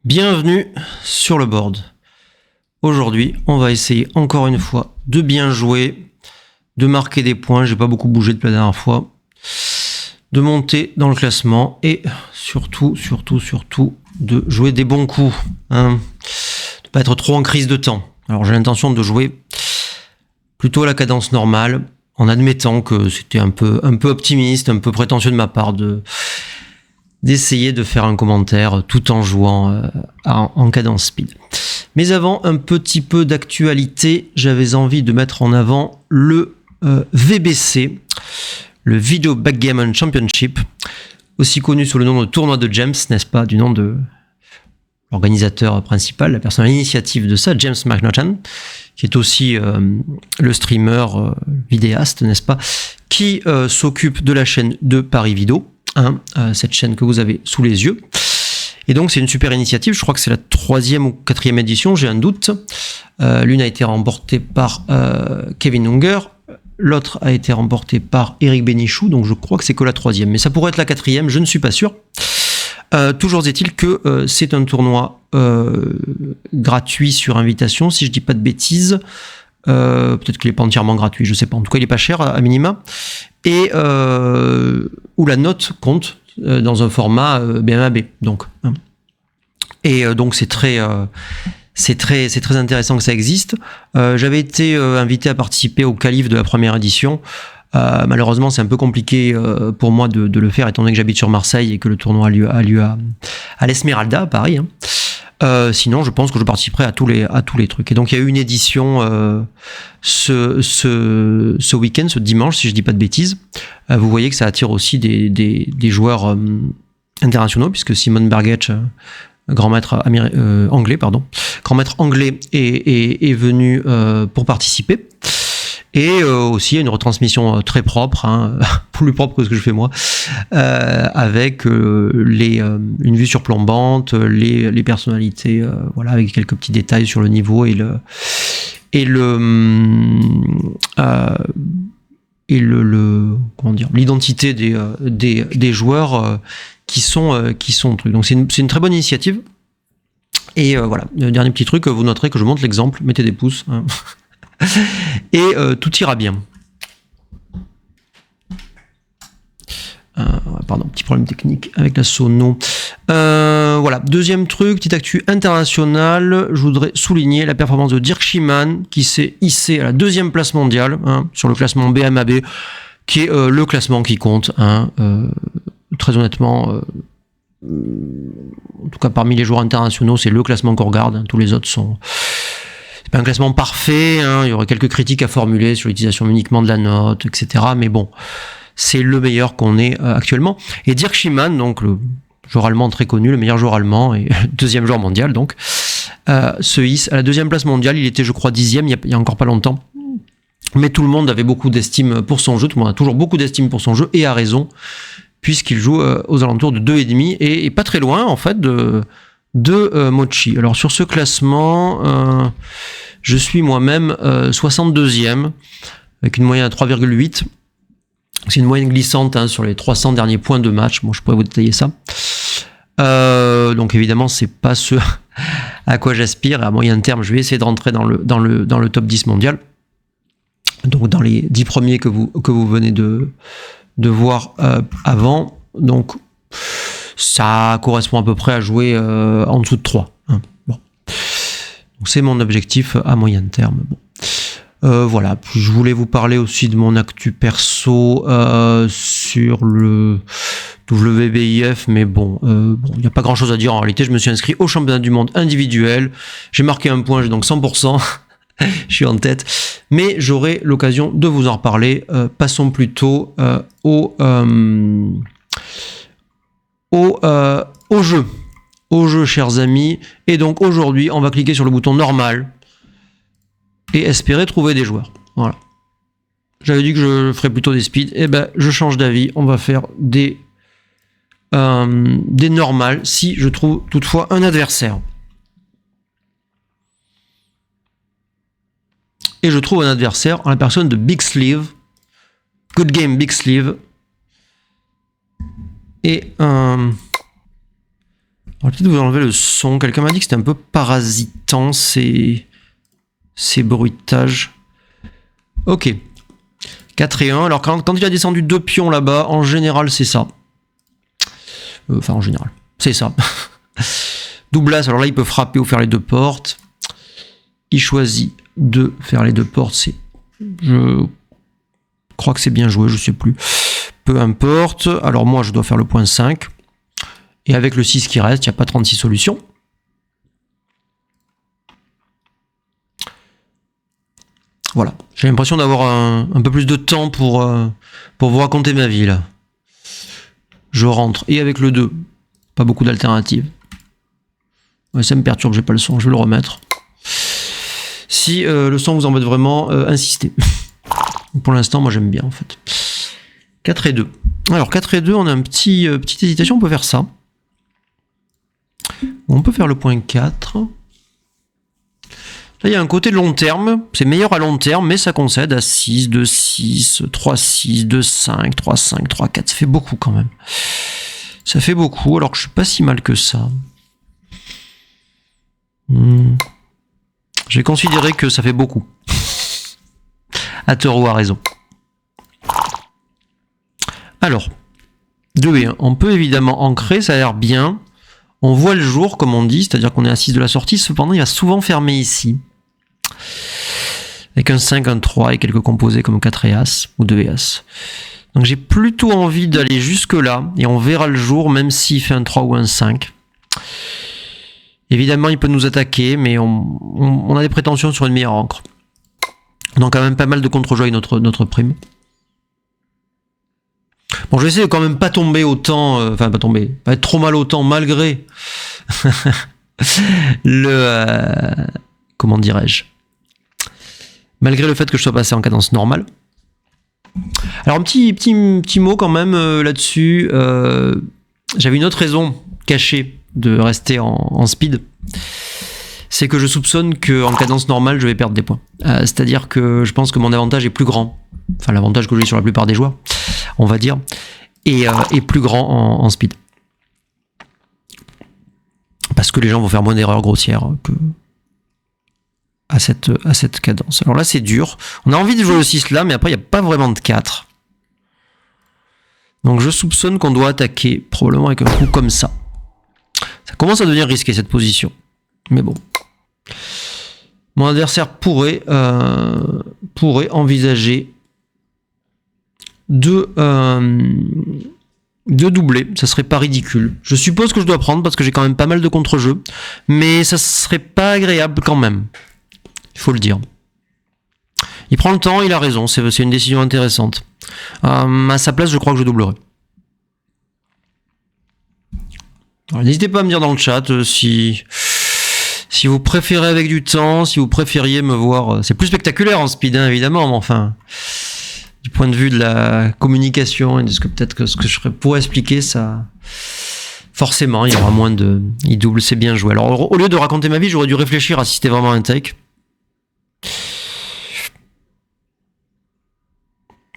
Bienvenue sur le board. Aujourd'hui, on va essayer encore une fois de bien jouer, de marquer des points, j'ai pas beaucoup bougé depuis la dernière fois, de monter dans le classement et surtout de jouer des bons coups, hein, de pas être trop en crise de temps. Alors j'ai l'intention de jouer plutôt à la cadence normale, en admettant que c'était un peu optimiste, un peu prétentieux de ma part d'essayer de faire un commentaire tout en jouant en cadence speed. Mais avant un petit peu d'actualité, j'avais envie de mettre en avant le VBC, le Video Backgammon Championship, aussi connu sous le nom de tournoi de James, n'est-ce pas, du nom de l'organisateur principal, la personne à l'initiative de ça, James McNaughton, qui est aussi le streamer vidéaste, n'est-ce pas, qui s'occupe de la chaîne de Paris Vidéo, cette chaîne que vous avez sous les yeux. Et donc c'est une super initiative, je crois que c'est la 3e ou 4e édition, j'ai un doute. L'une a été remportée par Kevin Unger, l'autre a été remportée par Eric Bénichou, donc je crois que c'est que la 3e, mais ça pourrait être la 4e, je ne suis pas sûr. Toujours est-il que c'est un tournoi gratuit sur invitation, si je dis pas de bêtises. Peut-être qu'il n'est pas entièrement gratuit, je sais pas. En tout cas, il est pas cher à minima. Et où la note compte dans un format BMAB. Donc, hein. Et donc c'est très intéressant que ça existe. J'avais été invité à participer au qualif de la première édition. Malheureusement, c'est un peu compliqué pour moi de le faire, étant donné que j'habite sur Marseille et que le tournoi a lieu à l'Esmeralda, à Paris. Hein. Sinon, je pense que je participerai à tous les trucs. Et donc, il y a eu une édition ce week-end, ce dimanche, si je dis pas de bêtises. Vous voyez que ça attire aussi des joueurs internationaux, puisque Simon Bergetch, grand maître anglais, est venu pour participer. Et aussi une retransmission très propre, hein, plus propre que ce que je fais moi, avec une vue surplombante, les personnalités, voilà, avec quelques petits détails sur le niveau et l'identité des joueurs qui sont trucs. Donc c'est une très bonne initiative. Et voilà, le dernier petit truc, vous noterez que je montre l'exemple, mettez des pouces. Hein. Et tout ira bien. Pardon, petit problème technique avec la sono. Voilà, deuxième truc, petite actu internationale. Je voudrais souligner la performance de Dirk Schiemann qui s'est hissé à la 2e place mondiale, hein, sur le classement BMAB, qui est le classement qui compte. Hein, très honnêtement, en tout cas parmi les joueurs internationaux, c'est le classement qu'on regarde. Hein, tous les autres sont... C'est pas un classement parfait, hein, il y aurait quelques critiques à formuler sur l'utilisation uniquement de la note, etc. Mais bon, c'est le meilleur qu'on ait actuellement. Et Dirk Schiemann, donc le joueur allemand très connu, le meilleur joueur allemand et le 2e joueur mondial, donc, se hisse à la 2e place mondiale. Il était, je crois, 10e il y a encore pas longtemps. Mais tout le monde avait beaucoup d'estime pour son jeu, tout le monde a toujours beaucoup d'estime pour son jeu, et a raison, puisqu'il joue aux alentours de 2,5 et pas très loin, en fait, de Mochi. Alors sur ce classement, je suis moi-même 62e avec une moyenne à 3,8. C'est une moyenne glissante, hein, sur les 300 derniers points de match. Bon, je pourrais vous détailler ça. Donc évidemment, c'est pas ce à quoi j'aspire. À moyen terme, je vais essayer de rentrer dans le top 10 mondial. Donc dans les 10 premiers que vous venez de voir avant. Donc ça correspond à peu près à jouer en dessous de 3. Hein. Bon. Donc c'est mon objectif à moyen terme. Bon. Voilà. Puis je voulais vous parler aussi de mon actu perso sur le WBIF, mais bon, il n'y a pas grand chose à dire. En réalité, je me suis inscrit au championnat du monde individuel. J'ai marqué un point, j'ai donc 100%. Je suis en tête. Mais j'aurai l'occasion de vous en reparler. Passons plutôt au jeu, chers amis. Et donc aujourd'hui, on va cliquer sur le bouton normal et espérer trouver des joueurs. Voilà. J'avais dit que je ferais plutôt des speeds. Et ben, je change d'avis. On va faire des normales si je trouve toutefois un adversaire. Et je trouve un adversaire en la personne de Big Sleeve. Good Game Big Sleeve. Et On va peut-être vous enlever le son. Quelqu'un m'a dit que c'était un peu parasitant ces bruitages. Ok. 4 et 1. Alors quand il a descendu 2 pions là-bas, en général c'est ça. Enfin en général, c'est ça. Double As, alors là il peut frapper ou faire les 2 portes. Il choisit de faire les 2 portes. Je crois que c'est bien joué, je sais plus. Peu importe. Alors moi je dois faire le point 5. Et avec le 6 qui reste, il n'y a pas 36 solutions. Voilà. J'ai l'impression d'avoir un peu plus de temps pour vous raconter ma vie là. Je rentre. Et avec le 2, pas beaucoup d'alternatives. Ouais, ça me perturbe, j'ai pas le son, je vais le remettre. Si le son vous embête vraiment, insistez. Pour l'instant, moi j'aime bien en fait. 4 et 2. Alors 4 et 2, on a une petite hésitation, on peut faire ça. On peut faire le point 4. Là, il y a un côté de long terme. C'est meilleur à long terme, mais ça concède à 6, 2, 6, 3, 6, 2, 5, 3, 5, 3, 4. Ça fait beaucoup quand même. Ça fait beaucoup, alors que je suis pas si mal que ça. Je vais considérer que ça fait beaucoup. À tort ou à raison. Alors, 2 et 1. On peut évidemment ancrer, ça a l'air bien. On voit le jour, comme on dit, c'est-à-dire qu'on est à 6 de la sortie. Cependant, il va souvent fermer ici. Avec un 5, un 3 et quelques composés comme 4 et As, ou 2 et As. Donc j'ai plutôt envie d'aller jusque là, et on verra le jour, même s'il fait un 3 ou un 5. Évidemment, il peut nous attaquer, mais on a des prétentions sur une meilleure encre. On a quand même pas mal de contre-jeux avec notre prime. Bon, je vais essayer de quand même pas tomber autant, enfin pas tomber, pas être trop mal autant malgré comment dirais-je, malgré le fait que je sois passé en cadence normale. Alors un petit mot quand même là-dessus. J'avais une autre raison cachée de rester en speed. C'est que je soupçonne qu'en cadence normale, je vais perdre des points. C'est-à-dire que je pense que mon avantage est plus grand. Enfin, l'avantage que j'ai sur la plupart des joueurs, on va dire, est plus grand en speed. Parce que les gens vont faire moins d'erreurs grossières que à cette cadence. Alors là, c'est dur. On a envie de jouer le 6 là, mais après, il n'y a pas vraiment de 4. Donc je soupçonne qu'on doit attaquer, probablement avec un coup comme ça. Ça commence à devenir risqué, cette position. Mais bon. Mon adversaire pourrait envisager de doubler. Ça serait pas ridicule. Je suppose que je dois prendre parce que j'ai quand même pas mal de contre-jeux. Mais ça serait pas agréable quand même. Il faut le dire. Il prend le temps, il a raison. C'est une décision intéressante. À sa place, je crois que je doublerai. N'hésitez pas à me dire dans le chat si vous préférez avec du temps, si vous préfériez me voir... C'est plus spectaculaire en speed, hein, évidemment, mais enfin... Du point de vue de la communication et de ce que peut-être que ce que je pourrais expliquer, ça... Forcément, il y aura moins de... Il double, c'est bien joué. Alors, au lieu de raconter ma vie, j'aurais dû réfléchir à si c'était vraiment un take.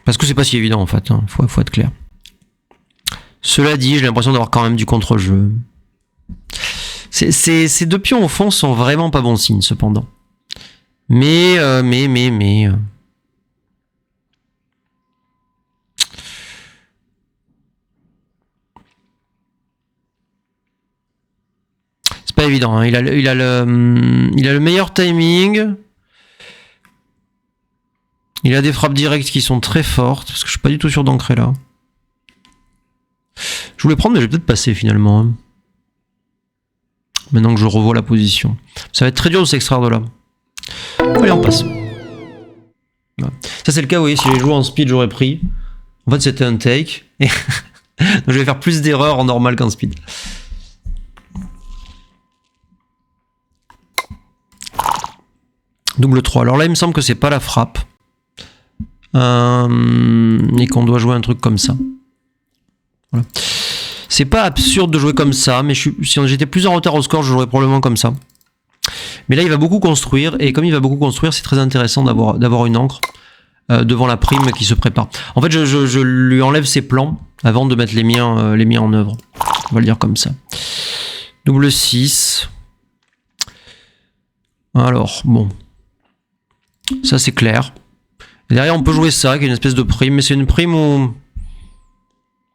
Parce que c'est pas si évident, en fait. Hein. Faut être clair. Cela dit, j'ai l'impression d'avoir quand même du contre-jeu. Ces 2 pions, au fond, sont vraiment pas bon signe, cependant. Mais... C'est pas évident, hein. Il a le meilleur timing. Il a des frappes directes qui sont très fortes, parce que je suis pas du tout sûr d'ancrer là. Je voulais prendre, mais je vais peut-être passer finalement. Hein. Maintenant que je revois la position. Ça va être très dur de s'extraire de là. Allez, on passe. Voilà. Ça c'est le cas, vous voyez, si j'ai joué en speed, j'aurais pris. En fait, c'était un take. Et donc je vais faire plus d'erreurs en normal qu'en speed. Double 3. Alors là, il me semble que c'est pas la frappe. Et qu'on doit jouer un truc comme ça. Voilà. C'est pas absurde de jouer comme ça, mais si j'étais plus en retard au score, je jouerais probablement comme ça. Mais là, il va beaucoup construire, et comme il va beaucoup construire, c'est très intéressant d'avoir une encre devant la prime qui se prépare. En fait, je lui enlève ses plans avant de mettre les miens en œuvre. On va le dire comme ça. Double 6. Alors, bon. Ça, c'est clair. Et derrière, on peut jouer ça, qui est une espèce de prime. Mais c'est une prime où...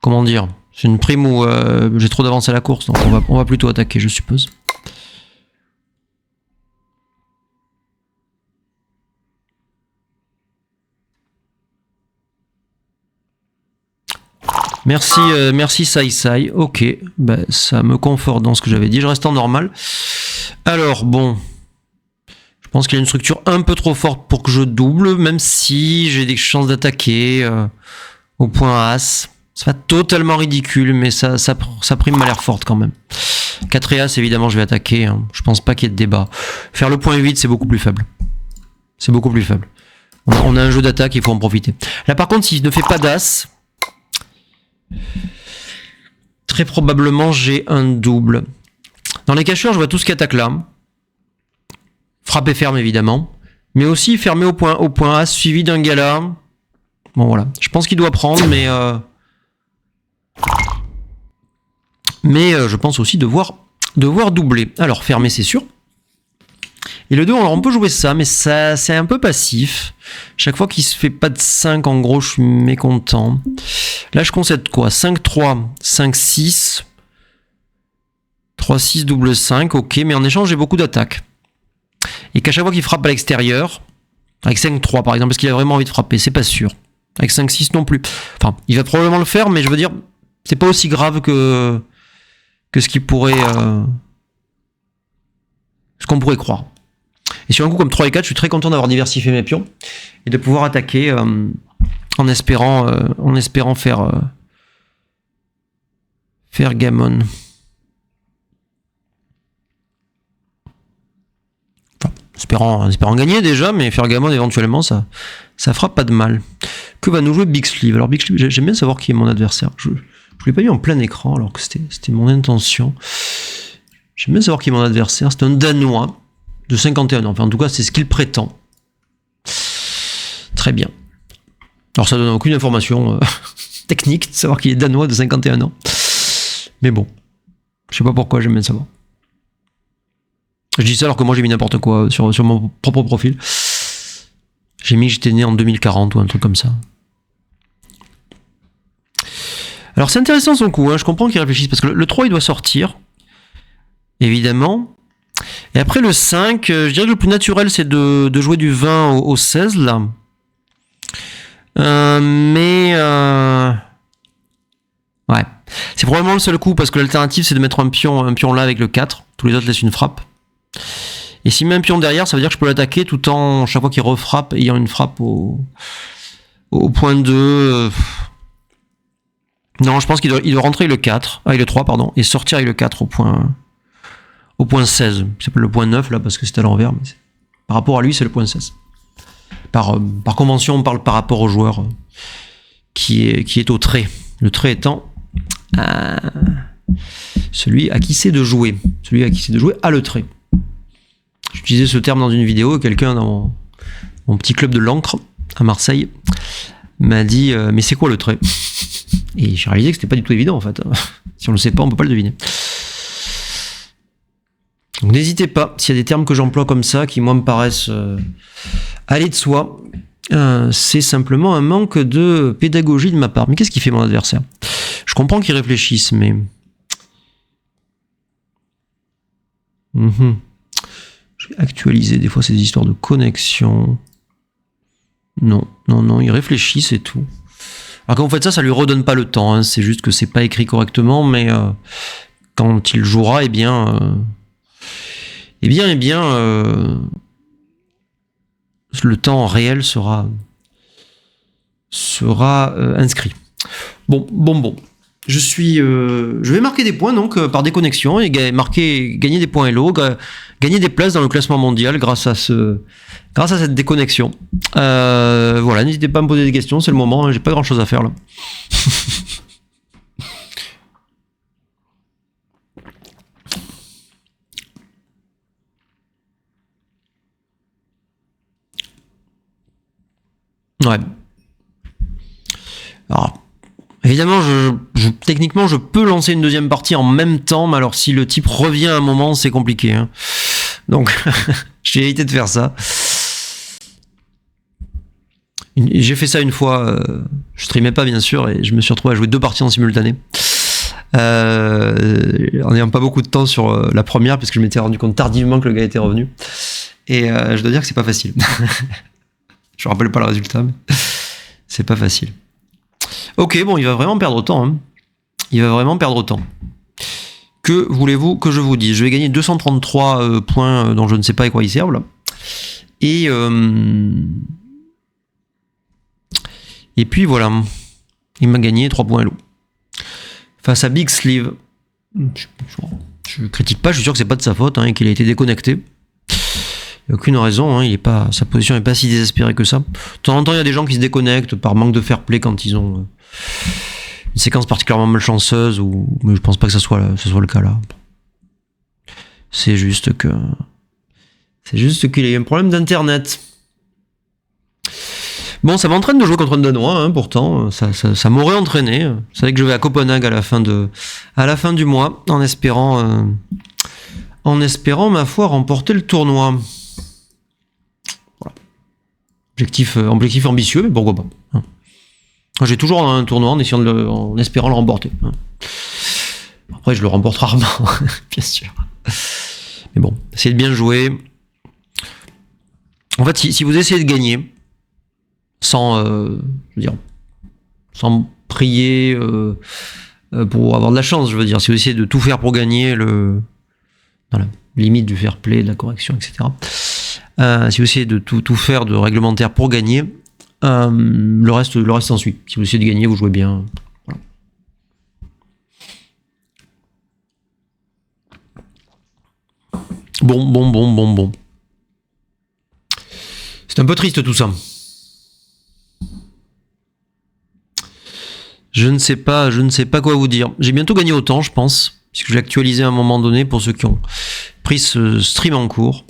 Comment dire? C'est une prime où j'ai trop d'avance à la course. Donc on va plutôt attaquer, je suppose. Merci, merci Sai Sai. Ok, bah, ça me conforte dans ce que j'avais dit. Je reste en normal. Alors, bon. Je pense qu'il y a une structure un peu trop forte pour que je double, même si j'ai des chances d'attaquer au point As. C'est pas totalement ridicule, mais ça prime m'a l'air forte quand même. 4 et As, évidemment, je vais attaquer. Hein. Je pense pas qu'il y ait de débat. Faire le point 8, c'est beaucoup plus faible. C'est beaucoup plus faible. On a un jeu d'attaque, il faut en profiter. Là, par contre, si je ne fais pas d'As... Très probablement j'ai un double. Dans les cacheurs, je vois tout ce qui attaque là. Frappe et ferme évidemment. Mais aussi fermé au point As suivi d'un gala. Bon voilà. Je pense qu'il doit prendre, mais je pense aussi devoir doubler. Alors fermer c'est sûr. Et le 2, alors on peut jouer ça, mais ça c'est un peu passif. Chaque fois qu'il se fait pas de 5, en gros, je suis mécontent. Là, je concède quoi? 5-3, 5-6, 3-6, double 5, ok, mais en échange, j'ai beaucoup d'attaques. Et qu'à chaque fois qu'il frappe à l'extérieur, avec 5-3 par exemple, parce qu'il a vraiment envie de frapper, c'est pas sûr. Avec 5-6 non plus. Enfin, il va probablement le faire, mais je veux dire, c'est pas aussi grave que ce qu'il pourrait... ce qu'on pourrait croire. Et sur un coup comme 3 et 4, je suis très content d'avoir diversifié mes pions et de pouvoir attaquer en espérant faire gammon. Enfin, espérant gagner déjà, mais faire gammon éventuellement, ça fera pas de mal. Que va nous jouer Big Sleeve? Alors Big Sleeve, j'aime bien savoir qui est mon adversaire. Je l'ai pas mis en plein écran alors que c'était mon intention. J'aime bien savoir qui est mon adversaire. C'est un Danois de 51 ans. Enfin, en tout cas, c'est ce qu'il prétend. Très bien. Alors, ça donne aucune information technique de savoir qu'il est Danois de 51 ans. Mais bon, je sais pas pourquoi, j'aime bien savoir. Je dis ça alors que moi j'ai mis n'importe quoi sur mon propre profil. J'ai mis que j'étais né en 2040 ou un truc comme ça. Alors, c'est intéressant son coup. Hein. Je comprends qu'il réfléchisse parce que le 3 il doit sortir. Évidemment. Et après le 5, je dirais que le plus naturel c'est de jouer du 20 au 16 là. Ouais. C'est probablement le seul coup parce que l'alternative c'est de mettre un pion là avec le 4. Tous les autres laissent une frappe. Et s'il met un pion derrière, ça veut dire que je peux l'attaquer tout en, chaque fois qu'il refrappe, ayant une frappe au point 2. Non, je pense qu'il doit rentrer avec le 4, avec le 3, pardon, et sortir avec le 4 au point 16. Ça s'appelle le point 9 là parce que c'est à l'envers, mais par rapport à lui, c'est le point 16. Par convention, on parle par rapport au joueur qui est au trait. Le trait étant celui à qui c'est de jouer. Celui à qui c'est de jouer a le trait. J'utilisais ce terme dans une vidéo et quelqu'un dans mon petit club de l'encre à Marseille m'a dit mais c'est quoi le trait? Et j'ai réalisé que c'était pas du tout évident en fait. Si on le sait pas, on peut pas le deviner. Donc n'hésitez pas, s'il y a des termes que j'emploie comme ça, qui moi me paraissent aller de soi, c'est simplement un manque de pédagogie de ma part. Mais qu'est-ce qui fait mon adversaire? Je comprends qu'il réfléchisse, mais... Je vais actualiser des fois ces histoires de connexion. Non, il réfléchit, c'est tout. Alors quand vous faites ça, ça lui redonne pas le temps, hein. C'est juste que c'est pas écrit correctement, mais quand il jouera, le temps réel sera inscrit. Bon. Je vais marquer des points donc par déconnexion et gagner des points Hello, gagner des places dans le classement mondial grâce à cette déconnexion. Voilà, n'hésitez pas à me poser des questions, c'est le moment, hein, j'ai pas grand chose à faire là. Ouais. Alors, évidemment, techniquement, je peux lancer une deuxième partie en même temps, mais alors si le type revient à un moment, c'est compliqué. Hein. Donc, j'ai évité de faire ça. J'ai fait ça une fois, je streamais pas bien sûr, et je me suis retrouvé à jouer 2 parties en simultané. En n'ayant pas beaucoup de temps sur la première, parce que je m'étais rendu compte tardivement que le gars était revenu. Et je dois dire que c'est pas facile. Je me rappelle pas le résultat, mais c'est pas facile. Ok, bon, il va vraiment perdre autant. Hein. Il va vraiment perdre autant. Que voulez-vous que je vous dise? Je vais gagner 233 points dont je ne sais pas à quoi ils servent, là. Et puis voilà. Il m'a gagné 3 points à l'eau. Face à Big Sleeve. Je critique pas, je suis sûr que c'est pas de sa faute, hein, et qu'il a été déconnecté. Il n'y a aucune raison, hein, sa position n'est pas si désespérée que ça. De temps en temps, il y a des gens qui se déconnectent par manque de fair play quand ils ont une séquence particulièrement malchanceuse, mais je pense pas que ça soit le cas là. C'est juste qu'il a eu un problème d'internet. Bon, ça m'entraîne de jouer contre un Danois, hein, pourtant, ça m'aurait entraîné. Vous savez que je vais à Copenhague à la fin du mois, en espérant, ma foi, remporter le tournoi. Voilà. Objectif ambitieux, mais pourquoi pas. Hein. J'ai toujours un tournoi en espérant le remporter. Hein. Après, je le remporte rarement, bien sûr. Mais bon, essayez de bien jouer. En fait, si vous essayez de gagner, sans prier pour avoir de la chance, je veux dire, si vous essayez de tout faire pour gagner, dans la limite du fair play, de la correction, etc. Si vous essayez de tout faire de réglementaire pour gagner, le reste s'ensuit. Si vous essayez de gagner, vous jouez bien. Voilà. Bon. C'est un peu triste tout ça. Je ne sais pas quoi vous dire. J'ai bientôt gagné autant, je pense, puisque je l'ai actualisé à un moment donné pour ceux qui ont pris ce stream en cours.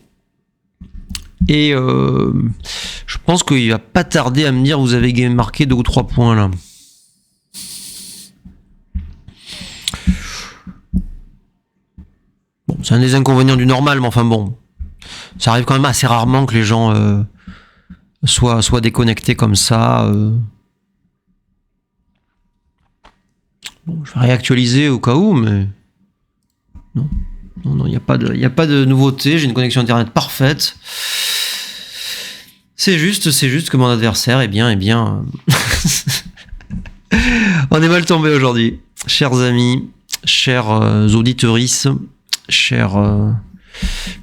Et je pense qu'il va pas tarder à me dire vous avez marqué 2 ou 3 points là. Bon, c'est un des inconvénients du normal, mais enfin bon, ça arrive quand même assez rarement que les gens soient déconnectés comme ça. Bon, je vais réactualiser au cas où, mais non, il n'y a pas de nouveauté. J'ai une connexion internet parfaite. C'est juste que mon adversaire, eh bien, on est mal tombé aujourd'hui, chers amis, chers auditeurisses, chers, je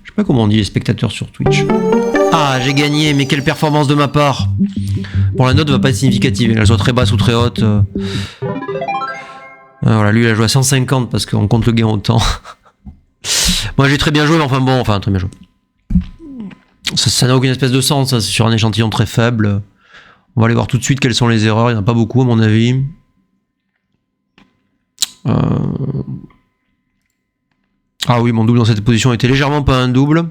sais pas comment on dit les spectateurs sur Twitch. Ah, j'ai gagné, mais quelle performance de ma part. Bon, la note va pas être significative, elle soit très basse ou très haute. Voilà, lui il a joué à 150 parce qu'on compte le gain au temps. Moi j'ai très bien joué, mais très bien joué. Ça n'a aucune espèce de sens, ça, c'est sur un échantillon très faible. On va aller voir tout de suite quelles sont les erreurs, il n'y en a pas beaucoup à mon avis. Ah oui, mon double dans cette position était légèrement pas un double.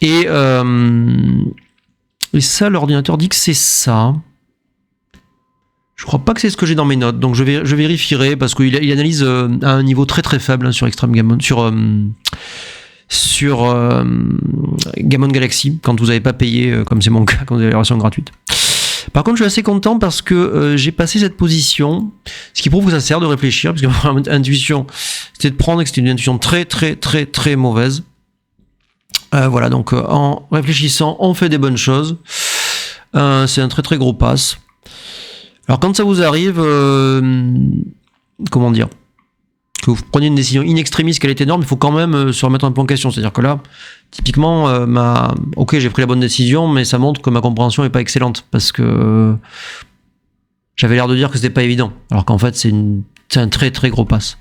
Et ça, l'ordinateur dit que c'est ça. Je crois pas que c'est ce que j'ai dans mes notes, donc je vérifierai parce qu'il analyse à un niveau très très faible, hein, sur Extreme Gammon, sur Gammon Galaxy, quand vous n'avez pas payé, comme c'est mon cas, quand vous avez la version gratuite. Par contre, je suis assez content parce que j'ai passé cette position, ce qui prouve que ça sert de réfléchir, parce que mon intuition, c'était de prendre, et que c'était une intuition très très très très mauvaise. Voilà, donc en réfléchissant, on fait des bonnes choses. C'est un très très gros pass. Alors quand ça vous arrive, comment dire, que vous preniez une décision in extremis, qu'elle est énorme, il faut quand même se remettre un peu en question. C'est-à-dire que là, typiquement, ok, j'ai pris la bonne décision, mais ça montre que ma compréhension n'est pas excellente, parce que j'avais l'air de dire que c'était pas évident, alors qu'en fait c'est un très très gros pass.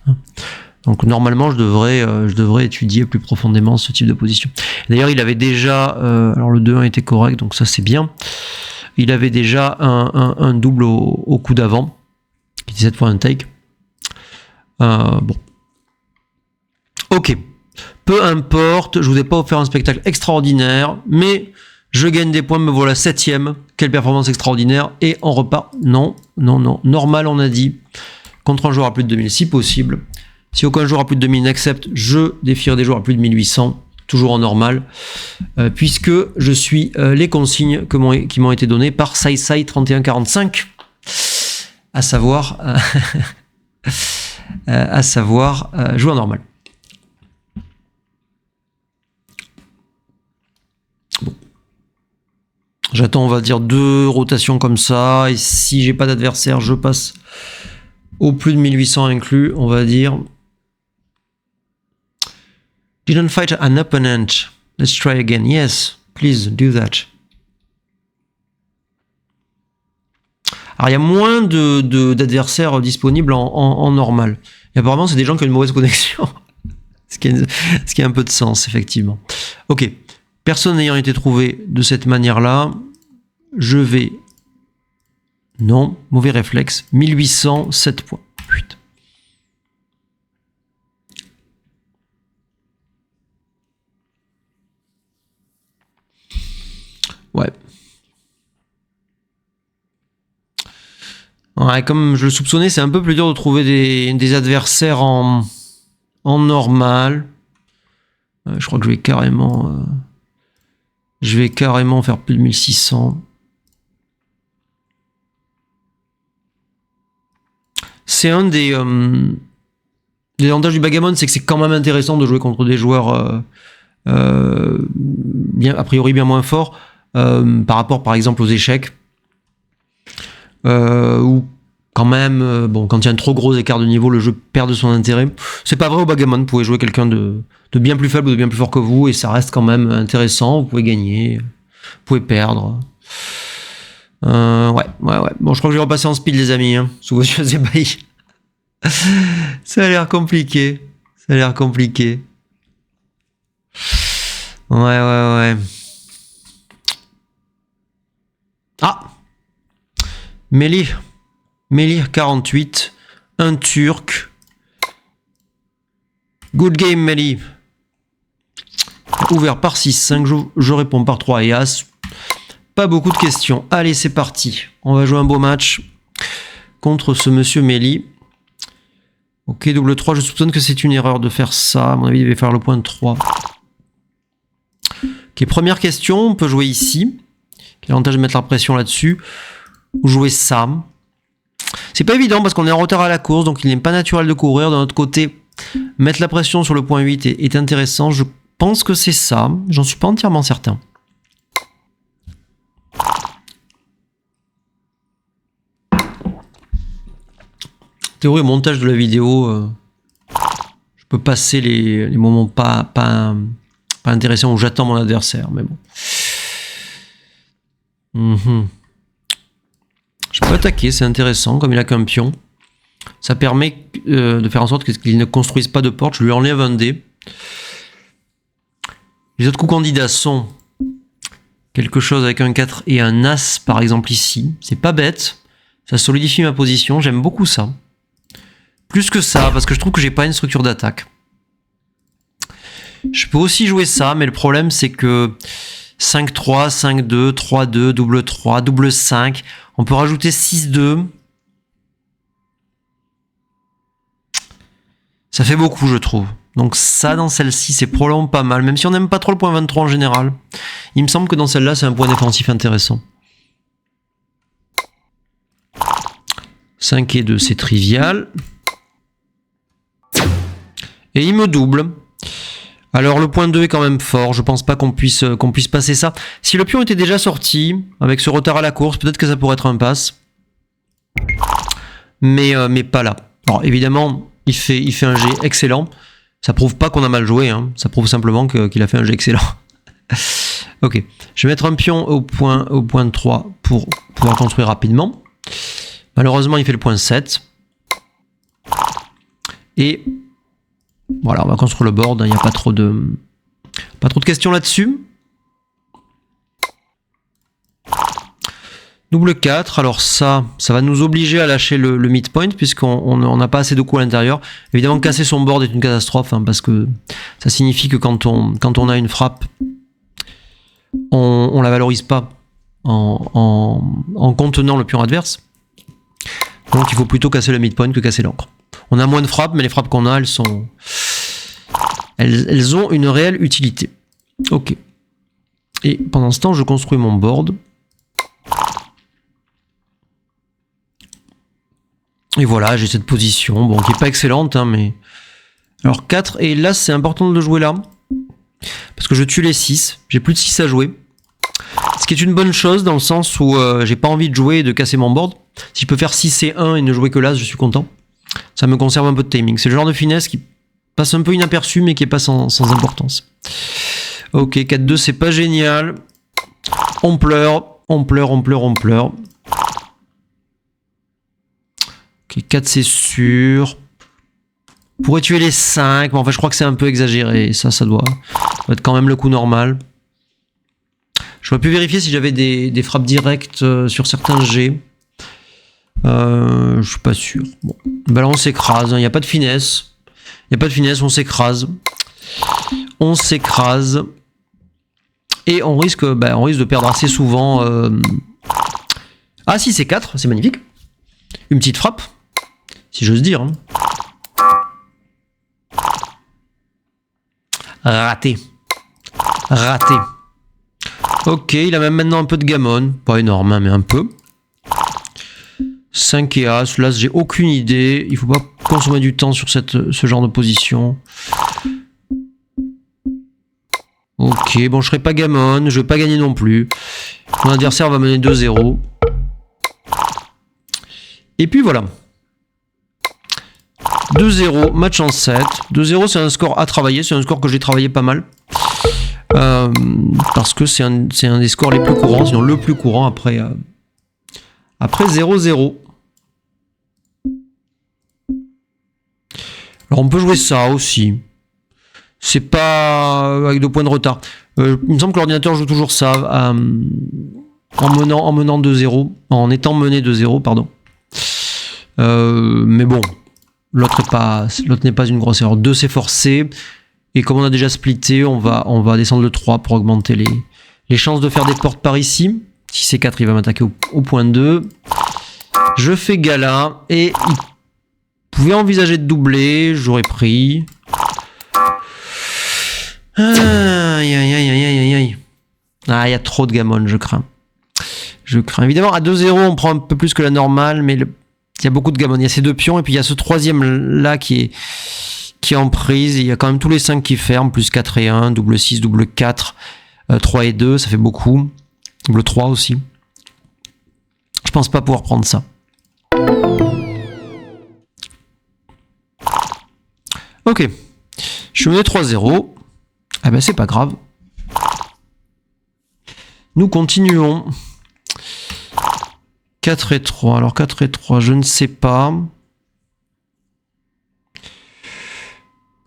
Donc normalement, je devrais étudier plus profondément ce type de position. D'ailleurs, il avait déjà, alors le 2-1 était correct, donc ça c'est bien. Il avait déjà un double au coup d'avant, qui était cette fois un take. Bon. Ok. Peu importe, je vous ai pas offert un spectacle extraordinaire, mais je gagne des points, me voilà 7ème. Quelle performance extraordinaire. Et on repart. Non. Normal, on a dit. contre un joueur à plus de 2000 si possible. Si aucun joueur à plus de 2000 n'accepte, je défierai des joueurs à plus de 1800, toujours en normal, puisque je suis les consignes qui m'ont été données par SaiSai3145, à savoir, jouer en normal. Bon. J'attends, on va dire, 2 rotations comme ça, et si j'ai pas d'adversaire, je passe au plus de 1800 inclus, on va dire. Didn't fight an opponent. Let's try again. Yes, please do that. Alors, il y a moins d'adversaires disponibles en normal. Et apparemment, c'est des gens qui ont une mauvaise connexion. ce qui a un peu de sens, effectivement. Ok. Personne n'ayant été trouvé de cette manière-là, je vais... Non, mauvais réflexe. 1807 points. Putain. Ouais. Ouais, comme je le soupçonnais, c'est un peu plus dur de trouver des adversaires en normal. Je crois que je vais carrément faire plus de 1600. C'est un des avantages du Bagamon, c'est que c'est quand même intéressant de jouer contre des joueurs a priori bien moins forts par rapport par exemple aux échecs. Ou quand même, quand il y a un trop gros écart de niveau, le jeu perd de son intérêt. C'est pas vrai au Bagamon, vous pouvez jouer quelqu'un de bien plus faible ou de bien plus fort que vous, et ça reste quand même intéressant, vous pouvez gagner, vous pouvez perdre. Ouais. Bon, je crois que je vais repasser en speed, les amis, hein, sous vos yeux ébahis. Ça a l'air compliqué. Ouais. Ah! Melih 48, un Turc. Good game, Melih. Ouvert par 6-5, je réponds par 3 et As. Pas beaucoup de questions. Allez, c'est parti. On va jouer un beau match contre ce monsieur Melih. Ok, double 3, je soupçonne que c'est une erreur de faire ça. À mon avis, il va faire le point 3. Ok, première question, on peut jouer ici. Quel avantage de mettre la pression là-dessus? Ou jouer ça. C'est pas évident parce qu'on est en retard à la course, donc il n'est pas naturel de courir. D'un autre côté, mettre la pression sur le point 8 est intéressant. Je pense que c'est ça. J'en suis pas entièrement certain. Théorie et montage de la vidéo, je peux passer les moments pas intéressants où j'attends mon adversaire, mais bon. Je peux attaquer, c'est intéressant, comme il a qu'un pion. Ça permet de faire en sorte qu'il ne construise pas de porte. Je lui enlève un dé. Les autres coups candidats sont quelque chose avec un 4 et un As, par exemple ici. C'est pas bête. Ça solidifie ma position, j'aime beaucoup ça. Plus que ça, parce que je trouve que j'ai pas une structure d'attaque. Je peux aussi jouer ça, mais le problème c'est que 5-3, 5-2, 3-2, double 3, double 5. On peut rajouter 6-2. Ça fait beaucoup, je trouve. Donc ça, dans celle-ci, c'est probablement pas mal. Même si on n'aime pas trop le point 23 en général. Il me semble que dans celle-là, c'est un point défensif intéressant. 5 et 2, c'est trivial. Et il me double. Alors le point 2 est quand même fort, je pense pas qu'on puisse passer ça. Si le pion était déjà sorti, avec ce retard à la course, peut-être que ça pourrait être un pass. Mais pas là. Alors évidemment, il fait un jet excellent. Ça prouve pas qu'on a mal joué, hein. Ça prouve simplement qu'il a fait un jet excellent. Ok, je vais mettre un pion au point 3 pour pouvoir construire rapidement. Malheureusement, il fait le point 7. Et... voilà, on va construire le board, il n'y a pas trop de questions là-dessus. Double 4, alors ça va nous obliger à lâcher le midpoint puisqu'on n'a pas assez de coups à l'intérieur. Évidemment, casser son board est une catastrophe hein, parce que ça signifie que quand on a une frappe, on la valorise pas en contenant le pion adverse. Donc il faut plutôt casser le midpoint que casser l'encre. On a moins de frappes, mais les frappes qu'on a, elles ont une réelle utilité. Ok. Et pendant ce temps, je construis mon board. Et voilà, j'ai cette position, bon, qui est pas excellente, hein, mais... Alors 4, et là, c'est important de le jouer là. Parce que je tue les 6, j'ai plus de 6 à jouer. Ce qui est une bonne chose, dans le sens où j'ai pas envie de jouer et de casser mon board. Si je peux faire 6 et 1 et ne jouer que l'as, je suis content. Ça me conserve un peu de timing. C'est le genre de finesse qui passe un peu inaperçu, mais qui est pas sans importance. Ok, 4-2, c'est pas génial. On pleure, on pleure, on pleure, on pleure. Ok, 4 c'est sûr. On pourrait tuer les 5, mais en fait je crois que c'est un peu exagéré. Ça doit être quand même le coup normal. J'aurais pu vérifier si j'avais des frappes directes sur certains G. Je suis pas sûr. Bon. Ben là on s'écrase, il n'y a pas de finesse. Il n'y a pas de finesse, on s'écrase. On s'écrase. Et on risque de perdre assez souvent. Ah si, c'est 4, c'est magnifique. Une petite frappe, si j'ose dire. Hein. Raté. Raté. Ok, il a même maintenant un peu de gammon. Pas énorme, hein, mais un peu. 5 et As. Là, j'ai aucune idée. Il faut pas consommer du temps sur ce genre de position. Ok, bon, je serai pas gammon. Je vais pas gagner non plus. Mon adversaire va mener 2-0. Et puis voilà. 2-0, match en 7. 2-0, c'est un score à travailler. C'est un score que j'ai travaillé pas mal. Parce que c'est un des scores les plus courants, sinon le plus courant après 0-0. Alors on peut jouer ça aussi. C'est pas avec 2 points de retard. Il me semble que l'ordinateur joue toujours ça en menant 2-0, en étant mené 2-0, pardon. Mais bon, l'autre n'est pas une grosse erreur. 2 c'est forcé. Et comme on a déjà splitté, on va descendre le 3 pour augmenter les chances de faire des portes par ici. Si c'est 4, il va m'attaquer au point 2. Je fais gala et il pouvait envisager de doubler. J'aurais pris. Aïe, aïe, aïe, aïe, aïe, aïe. Ah, il y a trop de gammon, je crains. Je crains. Évidemment, à 2-0, on prend un peu plus que la normale, mais il y a beaucoup de gammon. Il y a ces 2 pions, et puis il y a ce 3e là qui est en prise. Il y a quand même tous les 5 qui ferment, plus 4 et 1, double 6, double 4, 3 et 2, ça fait beaucoup. Double 3 aussi. Je pense pas pouvoir prendre ça. Ok. Je suis mené 3-0. Ah ben c'est pas grave. Nous continuons. 4 et 3. Alors 4 et 3, je ne sais pas.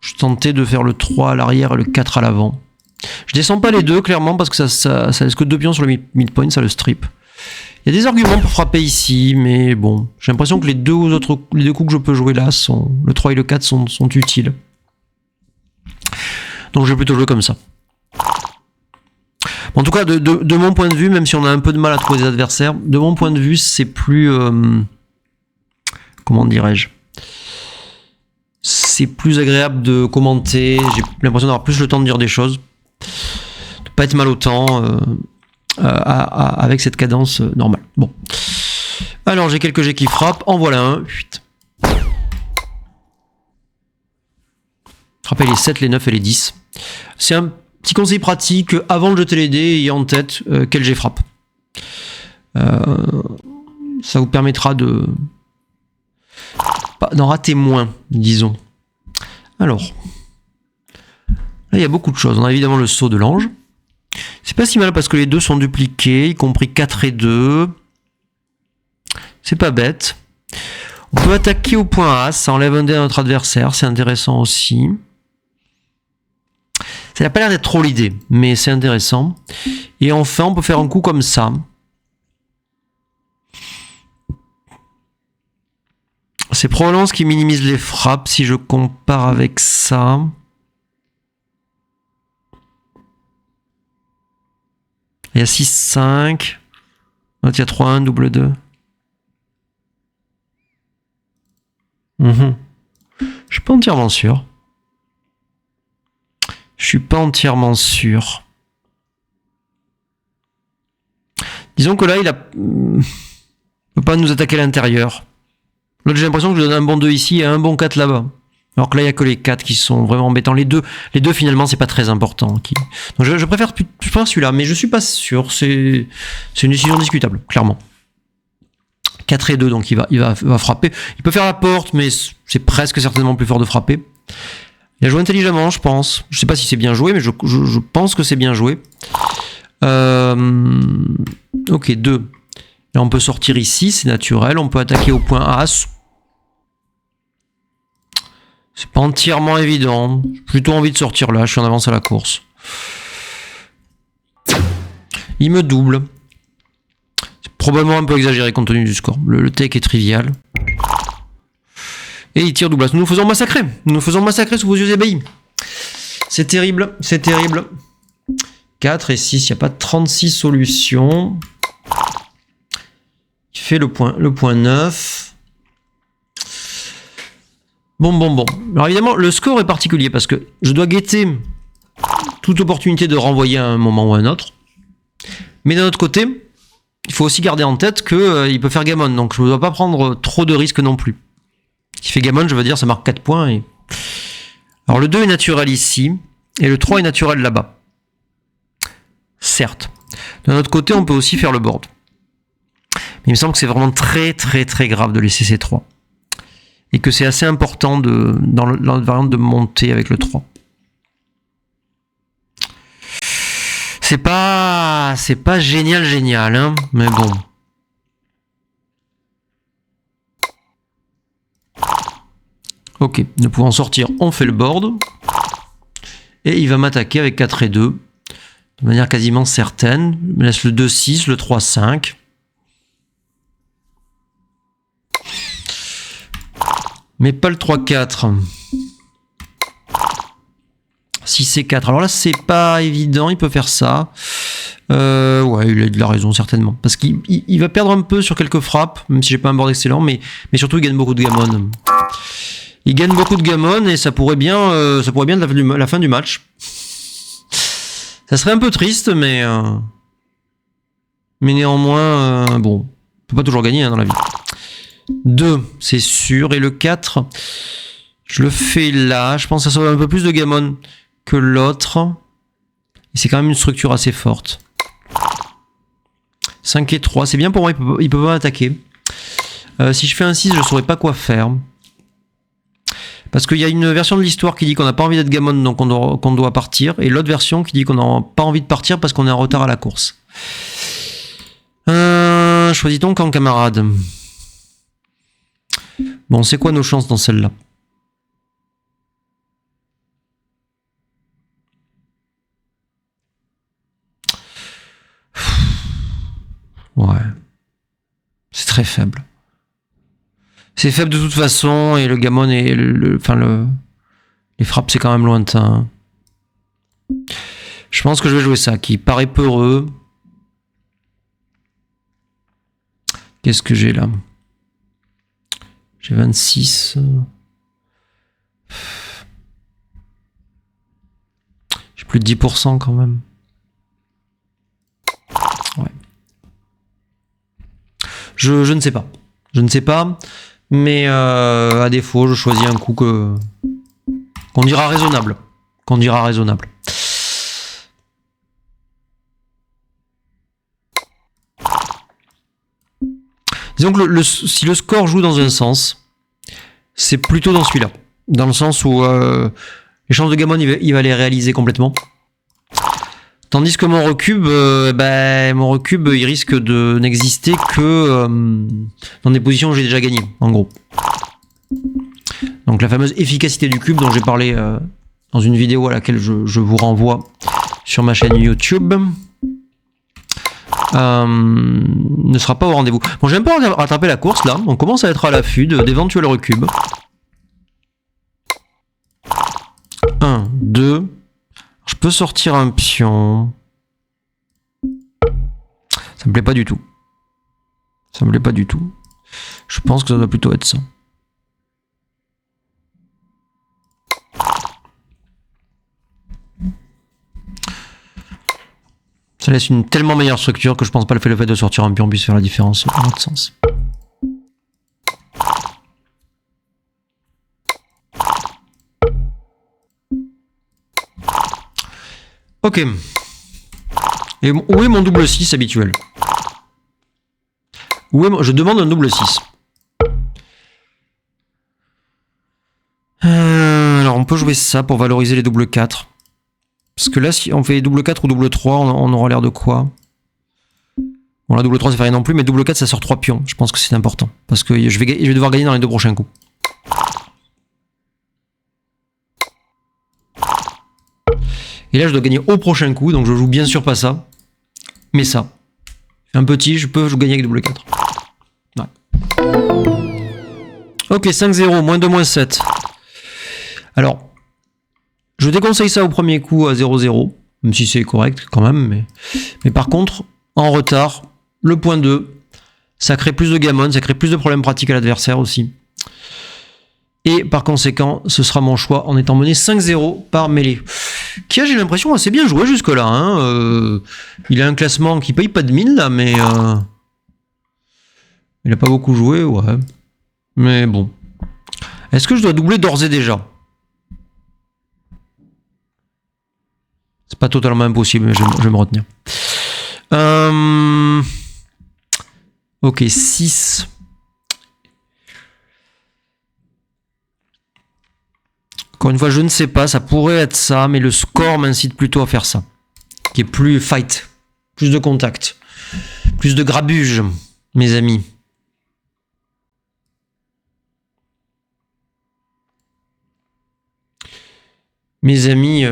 Je tentais de faire le 3 à l'arrière et le 4 à l'avant. Je descends pas les deux, clairement, parce que ça laisse que 2 pions sur le midpoint, ça le strip. Il y a des arguments pour frapper ici, mais bon. J'ai l'impression que les deux coups que je peux jouer là, le 3 et le 4, sont utiles. Donc je vais plutôt jouer comme ça. En tout cas, de mon point de vue, même si on a un peu de mal à trouver des adversaires, de mon point de vue, c'est plus... comment dirais-je ? C'est plus agréable de commenter, j'ai l'impression d'avoir plus le temps de dire des choses, de pas être mal au temps avec cette cadence normale. Bon. Alors j'ai quelques jets qui frappent, en voilà un. Frappez les 7, les 9 et les 10. C'est un petit conseil pratique, avant de jeter les dés, ayez en tête quel jet frappe. Ça vous permettra d'en rater moins, disons. Alors, là il y a beaucoup de choses. On a évidemment le saut de l'ange. C'est pas si mal parce que les deux sont dupliqués, y compris 4 et 2. C'est pas bête. On peut attaquer au point As, ça enlève un dé à notre adversaire, c'est intéressant aussi. Ça n'a pas l'air d'être trop l'idée, mais c'est intéressant. Et enfin, on peut faire un coup comme ça. C'est probablement ce qui minimise les frappes si je compare avec ça. Il y a 6, 5. Il y a 3, 1, double 2. Je suis pas entièrement sûr. Je suis pas entièrement sûr. Disons que là, il peut pas nous attaquer à l'intérieur. Là, j'ai l'impression que je donne un bon 2 ici et un bon 4 là-bas. Alors que là, il n'y a que les 4 qui sont vraiment embêtants. Les deux finalement, c'est pas très important. Donc, je préfère celui-là, mais je suis pas sûr. C'est une décision discutable, clairement. 4 et 2, donc il va frapper. Il peut faire la porte, mais c'est presque certainement plus fort de frapper. Il a joué intelligemment, je pense. Je sais pas si c'est bien joué, mais je pense que c'est bien joué. Ok, 2. Là, on peut sortir ici, c'est naturel. On peut attaquer au point As. C'est pas entièrement évident. J'ai plutôt envie de sortir là, je suis en avance à la course. Il me double. C'est probablement un peu exagéré compte tenu du score. Le take est trivial. Et il tire double as. Nous nous faisons massacrer. Nous nous faisons massacrer sous vos yeux ébahis. C'est terrible, c'est terrible. 4 et 6, il n'y a pas 36 solutions. Il fait le point 9. Bon. Alors évidemment, le score est particulier parce que je dois guetter toute opportunité de renvoyer à un moment ou à un autre. Mais d'un autre côté, il faut aussi garder en tête qu'il peut faire gammon. Donc je ne dois pas prendre trop de risques non plus. S'il fait gammon, je veux dire, ça marque 4 points. Alors le 2 est naturel ici. Et le 3 est naturel là-bas. Certes. D'un autre côté, on peut aussi faire le board. Mais il me semble que c'est vraiment très grave de laisser ces 3. Et que c'est assez important dans la variante de monter avec le 3. C'est pas génial, hein, mais bon. Ok, ne pouvant sortir, on fait le board. Et il va m'attaquer avec 4 et 2. De manière quasiment certaine. Il me laisse le 2-6, le 3-5. Mais pas le 3-4. 6 et 4. Alors là, c'est pas évident. Il peut faire ça. Ouais, il a de la raison, certainement. Parce qu'il va perdre un peu sur quelques frappes. Même si j'ai pas un board excellent. Mais surtout, il gagne beaucoup de gammon. Il gagne beaucoup de gammon et ça pourrait bien être la fin du match. Ça serait un peu triste, mais néanmoins, bon, on peut pas toujours gagner dans la vie. 2, c'est sûr. Et le 4, je le fais là. Je pense que ça sauve un peu plus de gammon que l'autre. Et c'est quand même une structure assez forte. 5 et 3, c'est bien pour moi, il peut pas m'attaquer. Si je fais un 6, je saurais pas quoi faire. Parce qu'il y a une version de l'histoire qui dit qu'on n'a pas envie d'être gammon, donc qu'on doit partir. Et l'autre version qui dit qu'on n'a pas envie de partir parce qu'on est en retard à la course. Choisit-on camp camarade. Bon, c'est quoi nos chances dans celle-là? Ouais. C'est très faible. C'est faible de toute façon, et le gammon et les frappes, c'est quand même lointain. Je pense que je vais jouer ça, qui paraît peureux. Qu'est-ce que j'ai là? J'ai 26. J'ai plus de 10% quand même. Ouais. Je ne sais pas. Je ne sais pas. Mais à défaut, je choisis un coup qu'on dira raisonnable. Disons que si le score joue dans un sens, c'est plutôt dans celui-là. Dans le sens où les chances de gammon, il va les réaliser complètement. Tandis que mon recube, il risque de n'exister que dans des positions où j'ai déjà gagné, en gros. Donc la fameuse efficacité du cube dont j'ai parlé dans une vidéo à laquelle je vous renvoie sur ma chaîne YouTube, ne sera pas au rendez-vous. Bon, j'ai un peu rattrapé la course là, on commence à être à l'affût d'éventuels recubes. 1, 2... Je peux sortir un pion. Ça me plaît pas du tout. Je pense que ça doit plutôt être ça. Ça laisse une tellement meilleure structure que je pense pas le fait de sortir un pion puisse faire la différence dans l'autre sens. Ok. Et où est mon double 6 habituel? Je demande un double 6. Alors on peut jouer ça pour valoriser les double 4. Parce que là, si on fait double 4 ou double 3, on aura l'air de quoi? Bon, là, double 3, ça fait rien non plus, mais double 4, ça sort 3 pions. Je pense que c'est important. Parce que je vais devoir gagner dans les 2 prochains coups. Et là, je dois gagner au prochain coup, donc je joue bien sûr pas ça. Mais ça. Un petit, je peux gagner avec double 4. Ouais. Ok, 5-0, moins 2, moins 7. Alors, je déconseille ça au premier coup à 0-0, même si c'est correct quand même. Mais par contre, en retard, le point 2, ça crée plus de gammon, ça crée plus de problèmes pratiques à l'adversaire aussi. Et par conséquent, ce sera mon choix en étant mené 5-0 par Mêlée. Qui a, j'ai l'impression, assez bien joué jusque-là. Hein. Il a un classement qui paye pas de mine là, mais il a pas beaucoup joué, ouais. Mais bon. Est-ce que je dois doubler d'ores et déjà? C'est pas totalement impossible, mais je vais me retenir. Ok, 6. Encore une fois, je ne sais pas, ça pourrait être ça, mais le score m'incite plutôt à faire ça. Qui est plus fight, plus de contact, plus de grabuge, mes amis. Mes amis,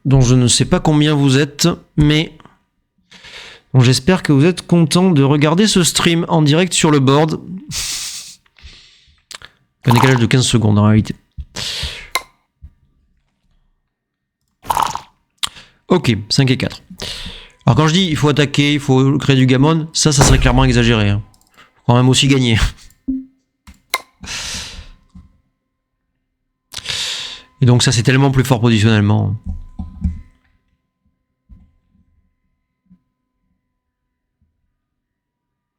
dont je ne sais pas combien vous êtes, mais bon, j'espère que vous êtes contents de regarder ce stream en direct sur le board. Un décalage de 15 secondes en réalité. Ok, 5 et 4. Alors quand je dis il faut attaquer, il faut créer du gammon, ça serait clairement exagéré. Hein. Faut quand même aussi gagner. Et donc ça c'est tellement plus fort positionnellement.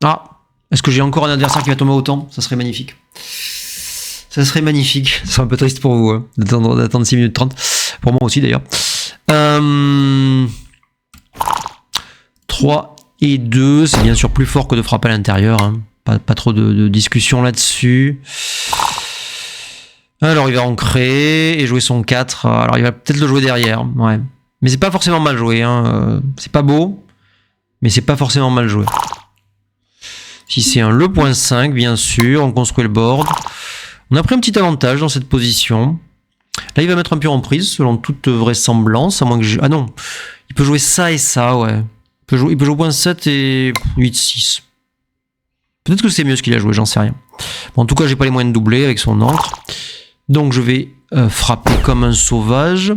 Ah, est-ce que j'ai encore un adversaire qui va tomber autant? Ça serait magnifique. Ça serait magnifique. Ça serait un peu triste pour vous, hein, d'attendre 6 minutes 30. Pour moi aussi d'ailleurs. 3 et 2, c'est bien sûr plus fort que de frapper à l'intérieur. Hein. Pas trop de discussion là-dessus. Alors il va ancrer et jouer son 4. Alors il va peut-être le jouer derrière. Ouais. Mais c'est pas forcément mal joué. Hein. C'est pas beau, mais c'est pas forcément mal joué. Si c'est un le point 5, bien sûr, on construit le board. On a pris un petit avantage dans cette position. Là, il va mettre un pion en prise, selon toute vraisemblance, à moins que je... Ah non, il peut jouer ça et ça, ouais. Il peut jouer point 7 et 8-6. Peut-être que c'est mieux ce qu'il a joué, j'en sais rien. Bon, en tout cas, j'ai pas les moyens de doubler avec son encre. Donc, je vais frapper comme un sauvage.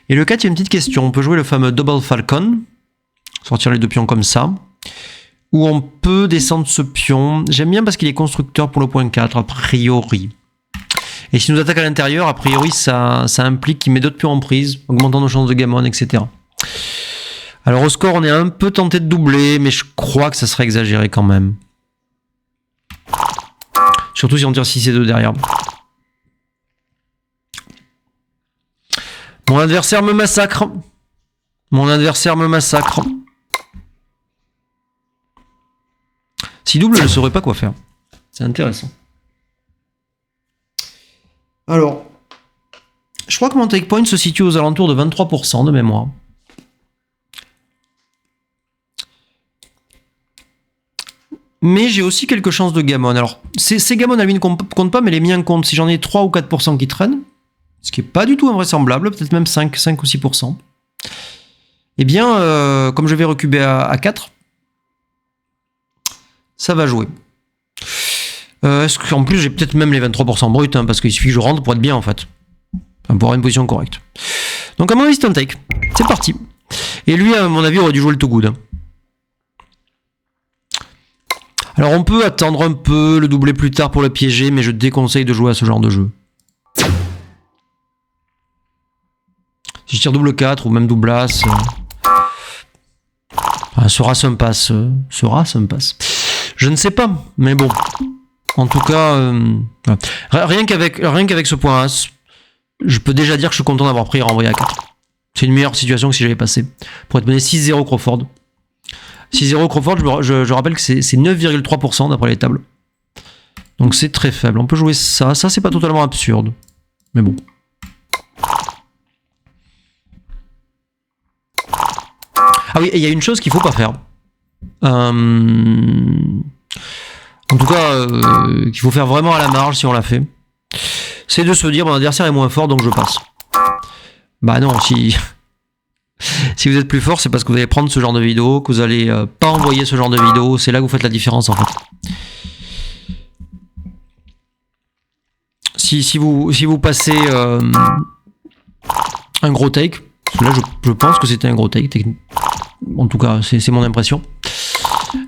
Et le 4, il y a une petite question. On peut jouer le fameux Double Falcon. Sortir les 2 pions comme ça. Ou on peut descendre ce pion. J'aime bien parce qu'il est constructeur pour le point 4, a priori. Et s'il nous attaque à l'intérieur, a priori, ça implique qu'il met d'autres pions en prise, augmentant nos chances de gammon, etc. Alors au score, on est un peu tenté de doubler, mais je crois que ça serait exagéré quand même. Surtout si on tire 6 et 2 derrière. Mon adversaire me massacre. Mon adversaire me massacre. Si double, je ne saurais pas quoi faire. C'est intéressant. Alors, je crois que mon take point se situe aux alentours de 23% de mémoire. Mais j'ai aussi quelques chances de gammon. Alors, ces gammons à lui ne comptent pas, mais les miens comptent. Si j'en ai 3 ou 4% qui traînent, ce qui n'est pas du tout invraisemblable, peut-être même 5 ou 6%, eh bien, comme je vais recuber à 4, ça va jouer. Est-ce qu'en plus, j'ai peut-être même les 23% bruts, hein, parce qu'il suffit que je rentre pour être bien, en fait. Enfin, pour avoir une position correcte. Donc, à mon avis, c'est un take. C'est parti. Et lui, à mon avis, aurait dû jouer le too good. Alors, on peut attendre un peu, le doubler plus tard pour le piéger, mais je déconseille de jouer à ce genre de jeu. Si je tire double 4 ou même double as... Ah, sera-ce un pass Sera-ce un pass Je ne sais pas, mais bon. En tout cas, voilà. Rien qu'avec ce point As, je peux déjà dire que je suis content d'avoir pris et renvoyé à 4. C'est une meilleure situation que si j'avais passé. Pour être mené 6-0 Crawford. 6-0 Crawford, je rappelle que c'est 9,3% d'après les tables. Donc c'est très faible. On peut jouer ça. Ça, c'est pas totalement absurde. Mais bon. Ah oui, et il y a une chose qu'il faut pas faire. En tout cas, qu'il faut faire vraiment à la marge si on l'a fait. C'est de se dire, mon adversaire est moins fort, donc je passe. Bah non, si vous êtes plus fort, c'est parce que vous allez prendre ce genre de vidéo, que vous allez pas envoyer ce genre de vidéo. C'est là que vous faites la différence, en fait. Si vous passez un gros take, là je pense que c'était un gros take, en tout cas c'est mon impression,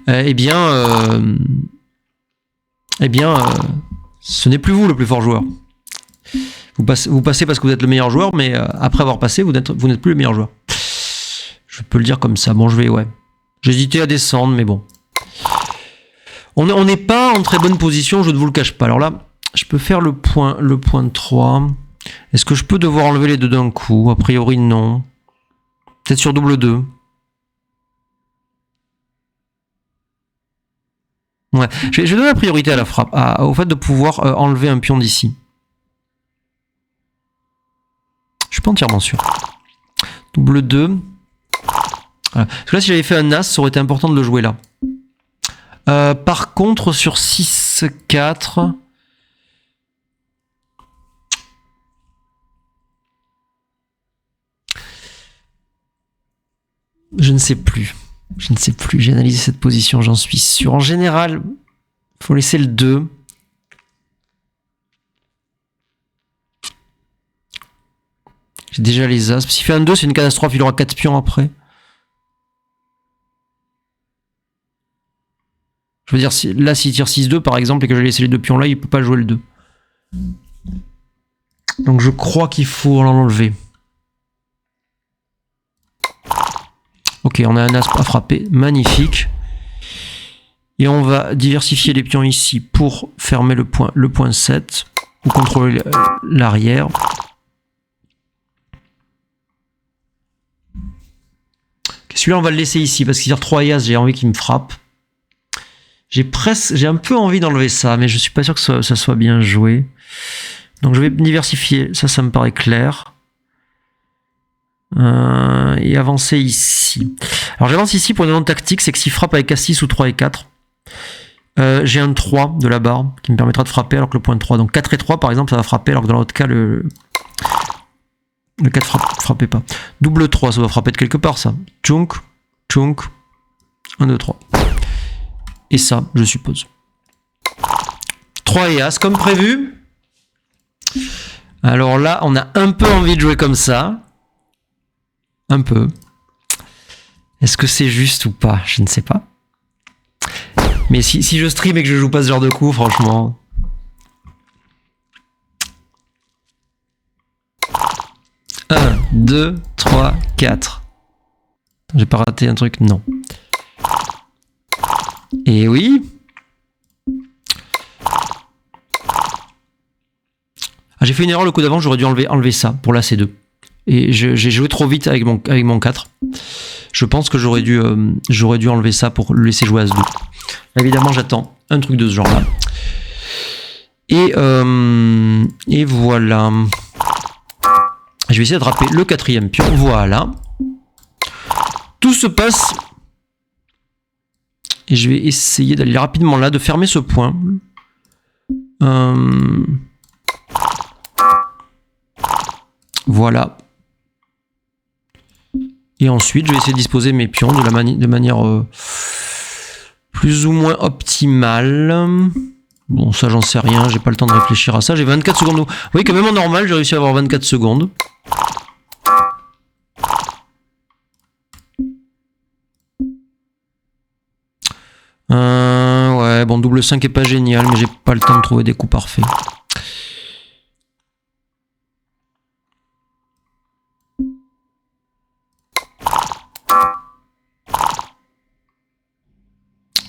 eh bien ce n'est plus vous le plus fort joueur. Vous passez parce que vous êtes le meilleur joueur, mais après avoir passé, vous n'êtes plus le meilleur joueur. Je peux le dire comme ça. Bon, ouais. J'hésitais à descendre, mais bon. On n'est pas en très bonne position, je ne vous le cache pas. Alors là, je peux faire le point 3. Est-ce que je peux devoir enlever les deux d'un coup? A priori, non. Peut-être sur double 2. Ouais. Je vais donner la priorité à la frappe, au fait de pouvoir enlever un pion d'ici. Je suis pas entièrement sûr. Double 2. Voilà. Parce que là, si j'avais fait un As, ça aurait été important de le jouer là. Par contre, sur 6-4... Je ne sais plus. J'ai analysé cette position, j'en suis sûr. En général, il faut laisser le 2. J'ai déjà les As. S'il fait un 2, c'est une catastrophe, il aura 4 pions après. Je veux dire, là, s'il tire 6-2, par exemple, et que je laisse les deux pions là, il ne peut pas jouer le 2. Donc je crois qu'il faut l'enlever. Ok, on a un As à frapper, magnifique. Et on va diversifier les pions ici pour fermer le point 7, ou contrôler l'arrière. Celui-là, on va le laisser ici, parce qu'il tire 3 et As, j'ai envie qu'il me frappe. J'ai un peu envie d'enlever ça, mais je suis pas sûr que ça soit bien joué. Donc je vais diversifier, ça me paraît clair. Et avancer ici. Alors j'avance ici pour une raison tactique, c'est que s'il frappe avec As6 ou 3 et 4, j'ai un 3 de la barre qui me permettra de frapper alors que le point 3. Donc 4 et 3 par exemple ça va frapper alors que dans l'autre cas le 4 frappait pas. Double 3 ça doit frapper de quelque part ça. Tchunk, tchunk, 1, 2, 3. Et ça je suppose. 3 et As comme prévu. Alors là on a un peu envie de jouer comme ça. Un peu. Est-ce que c'est juste ou pas? Je ne sais pas. Mais si je stream et que je joue pas ce genre de coup, franchement... Un, 2, 3, 4. J'ai pas raté un truc? Non. Et oui. Ah, j'ai fait une erreur le coup d'avant, j'aurais dû enlever ça pour la C2. Et j'ai joué trop vite avec mon 4. Je pense que j'aurais dû enlever ça pour le laisser jouer As 2. Évidemment, j'attends un truc de ce genre-là. Et voilà. Je vais essayer d'attraper le 4e pion. Voilà. Tout se passe. Et je vais essayer d'aller rapidement là, de fermer ce point. Voilà. Et ensuite, je vais essayer de disposer mes pions de manière plus ou moins optimale. Bon, ça, j'en sais rien. J'ai pas le temps de réfléchir à ça. J'ai 24 secondes. Vous voyez que même en normal, j'ai réussi à avoir 24 secondes. Ouais, bon, double 5 est pas génial, mais j'ai pas le temps de trouver des coups parfaits.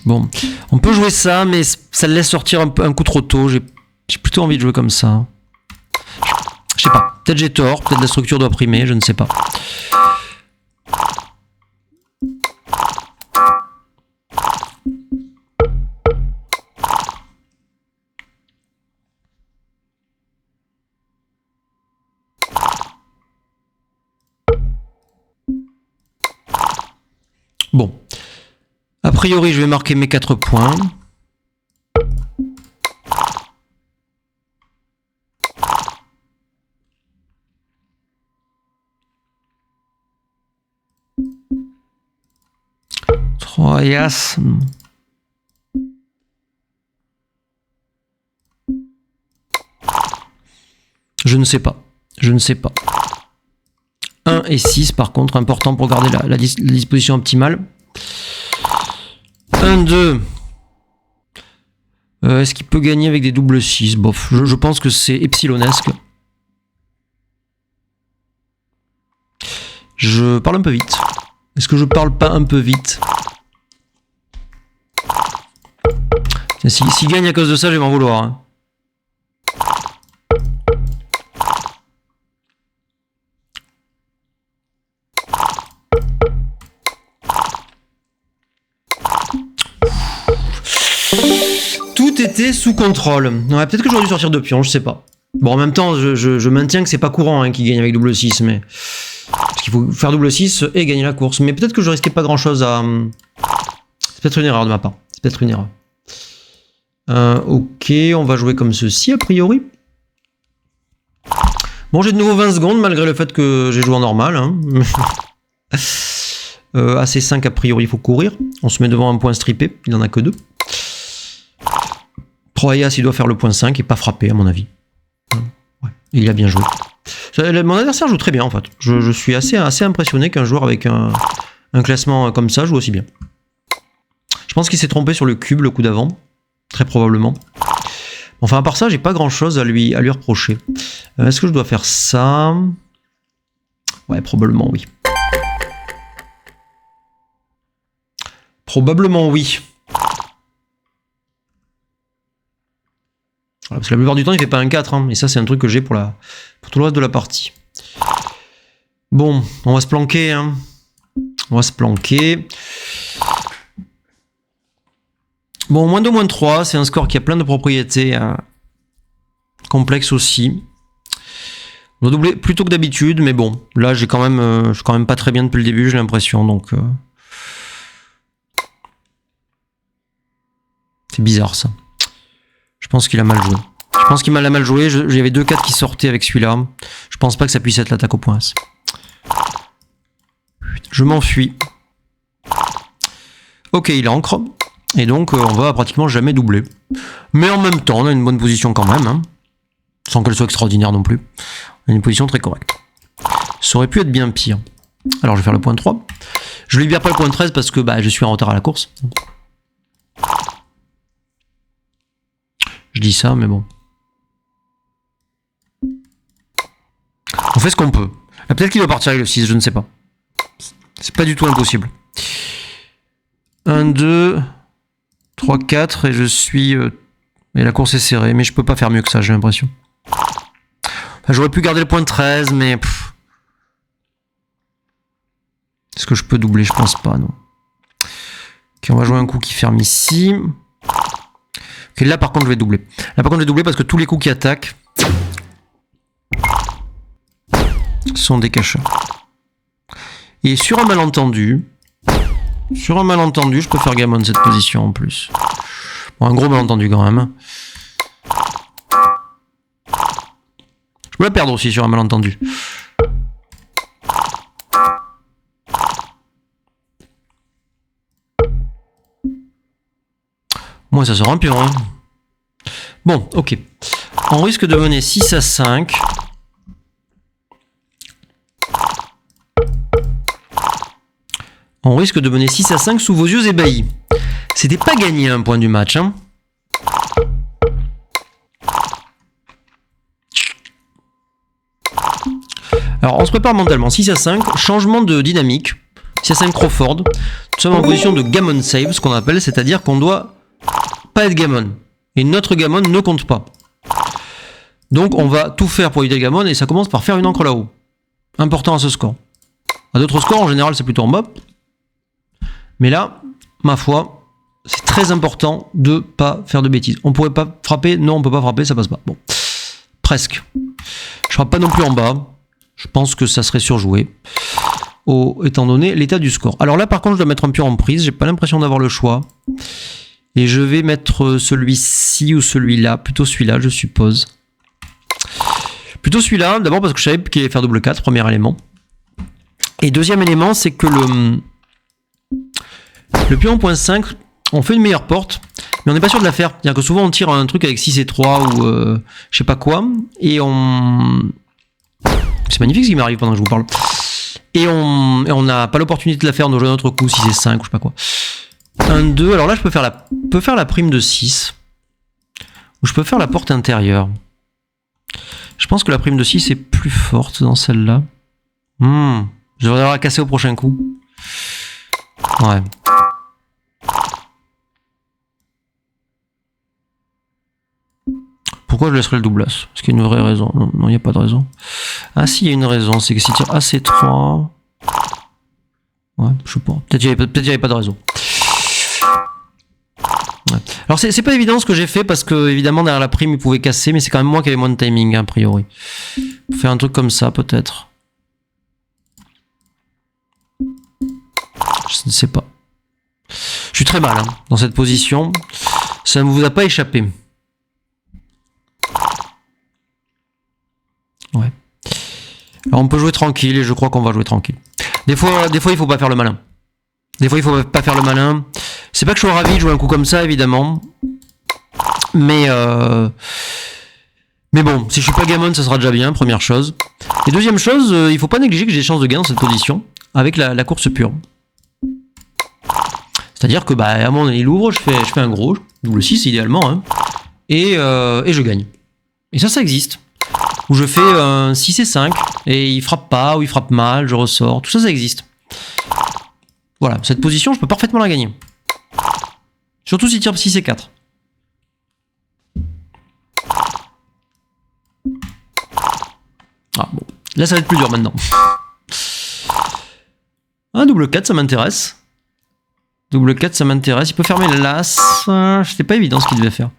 Bon, on peut jouer ça, mais ça le laisse sortir un coup trop tôt. J'ai plutôt envie de jouer comme ça. Je sais pas, peut-être j'ai tort, peut-être la structure doit primer, je ne sais pas. Bon, a priori je vais marquer mes 4 points. As. Je ne sais pas. Je ne sais pas. 1 et 6 par contre, important pour garder la disposition optimale. 1, 2. Est-ce qu'il peut gagner avec des doubles 6? Bof, je pense que c'est epsilonesque. Je parle un peu vite. Est-ce que je parle pas un peu vite? S'il gagne à cause de ça, je vais m'en vouloir. Hein. Tout était sous contrôle. Ouais, peut-être que j'aurais dû sortir de pion, je sais pas. Bon, en même temps, je maintiens que c'est pas courant hein, qu'il gagne avec double 6, mais... Parce qu'il faut faire double 6 et gagner la course. Mais peut-être que je risquais pas grand-chose à... C'est peut-être une erreur de ma part. C'est peut-être une erreur. Ok, on va jouer comme ceci, a priori. Bon, j'ai de nouveau 20 secondes, malgré le fait que j'ai joué en normal. Hein. AC5, a priori, il faut courir. On se met devant un point strippé, il n'en a que 2. As, il doit faire le point 5 et pas frapper, à mon avis. Ouais, il a bien joué. Mon adversaire joue très bien, en fait. Je suis assez impressionné qu'un joueur avec un classement comme ça joue aussi bien. Je pense qu'il s'est trompé sur le cube, le coup d'avant. Très probablement. Enfin, à part ça, j'ai pas grand chose à lui reprocher. Est-ce que je dois faire ça? Ouais, probablement oui. Probablement oui. Voilà, parce que la plupart du temps, il fait pas un 4. Hein, et ça, c'est un truc que j'ai pour tout le reste de la partie. Bon, on va se planquer. Hein. On va se planquer. Bon, moins 2, moins 3, c'est un score qui a plein de propriétés complexes aussi. On va doubler plutôt que d'habitude, mais bon, là j'ai je suis quand même pas très bien depuis le début, j'ai l'impression, donc... C'est bizarre ça. Je pense qu'il a mal joué. Je pense qu'il m'a mal joué, il y avait 2 4 qui sortaient avec celui-là. Je pense pas que ça puisse être l'attaque au point. Je m'enfuis. Ok, il ancre. Et donc, on va pratiquement jamais doubler. Mais en même temps, on a une bonne position quand même. Hein, sans qu'elle soit extraordinaire non plus. On a une position très correcte. Ça aurait pu être bien pire. Alors, je vais faire le point 3. Je libère pas le point 13 parce que je suis en retard à la course. Je dis ça, mais bon. On fait ce qu'on peut. Peut-être qu'il va partir avec le 6, je ne sais pas. C'est pas du tout impossible. 1, 2... 3, 4 et je suis... et la course est serrée, mais je peux pas faire mieux que ça, j'ai l'impression. Enfin, j'aurais pu garder le point 13, mais... Est-ce que je peux doubler? Je pense pas, non. Ok, on va jouer un coup qui ferme ici. Ok, là par contre je vais doubler. Là par contre je vais doubler parce que tous les coups qui attaquent sont des cacheurs. Et sur un malentendu... je peux faire gammon de cette position en plus. Bon, un gros malentendu quand même. Je peux la perdre aussi sur un malentendu. Moi, ça sera un pion. Hein. Bon, ok. On risque de mener 6 à 5. On risque de mener 6 à 5 sous vos yeux ébahis. C'était pas gagné un point du match. Hein. Alors, on se prépare mentalement. 6 à 5, changement de dynamique. 6 à 5 Crawford. Nous sommes en position de gammon save, ce qu'on appelle, c'est-à-dire qu'on doit pas être gammon. Et notre gammon ne compte pas. Donc on va tout faire pour éviter le gammon et ça commence par faire une encre là-haut. Important à ce score. À d'autres scores, en général, c'est plutôt en bas. Mais là, ma foi, c'est très important de pas faire de bêtises. On pourrait pas frapper, non, on peut pas frapper, ça passe pas. Bon, presque. Je frappe pas non plus en bas. Je pense que ça serait surjoué, étant donné l'état du score. Alors là, par contre, je dois mettre un pion en prise. J'ai pas l'impression d'avoir le choix. Et je vais mettre celui-ci ou celui-là. Plutôt celui-là, je suppose. Plutôt celui-là, d'abord parce que je savais qu'il allait faire double 4, premier élément. Et deuxième élément, c'est que le pion point 5, on fait une meilleure porte, mais on n'est pas sûr de la faire. C'est-à-dire que souvent on tire un truc avec 6 et 3 ou je sais pas quoi, et on... C'est magnifique ce qui m'arrive pendant que je vous parle. Et on n'a pas l'opportunité de la faire, on joue un autre coup, 6 et 5 ou je sais pas quoi. 1, 2, alors là je peux faire la prime de 6, ou je peux faire la porte intérieure. Je pense que la prime de 6 est plus forte dans celle-là. Je devrais la casser au prochain coup. Ouais. Pourquoi je laisserai le double as? Est-ce qu'il y a une vraie raison? Non, il n'y a pas de raison. Ah si, il y a une raison, c'est que si tire AC3... Ouais, je sais pas. Peut-être qu'il n'y avait pas de raison. Ouais. Alors c'est pas évident ce que j'ai fait parce que évidemment derrière la prime il pouvait casser, mais c'est quand même moi qui avais moins de timing a priori. Faut faire un truc comme ça peut-être. Je ne sais pas. Je suis très mal hein, dans cette position. Ça ne vous a pas échappé. Ouais. Alors on peut jouer tranquille et je crois qu'on va jouer tranquille. Des fois il faut pas faire le malin. Des fois il faut pas faire le malin. C'est pas que je sois ravi de jouer un coup comme ça évidemment. Mais bon, si je suis pas gammon, ça sera déjà bien, première chose. Et deuxième chose, il faut pas négliger que j'ai des chances de gain dans cette position avec la course pure. C'est-à-dire que à mon il ouvre, je fais un gros, double 6 idéalement, hein, et je gagne. Et ça existe. Où je fais un 6 et 5, et il frappe pas, ou il frappe mal, je ressors, tout ça, ça existe. Voilà, cette position, je peux parfaitement la gagner. Surtout s'il tire 6 et 4. Ah bon, là ça va être plus dur maintenant. Un double 4, ça m'intéresse. Double 4, ça m'intéresse. Il peut fermer l'as. C'était pas évident ce qu'il devait faire.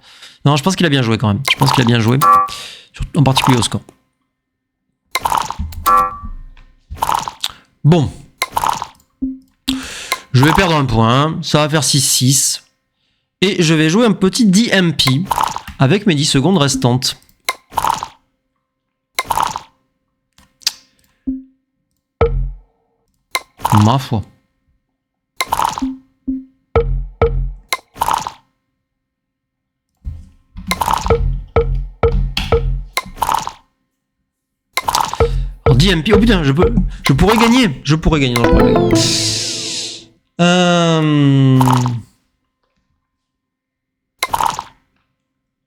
Non, je pense qu'il a bien joué quand même. Je pense qu'il a bien joué. En particulier au score. Bon. Je vais perdre un point. Ça va faire 6-6. Et je vais jouer un petit DMP avec mes 10 secondes restantes. Ma foi. Alors DMP, oh putain, je pourrais gagner. Je pourrais gagner. Non, je pourrais gagner.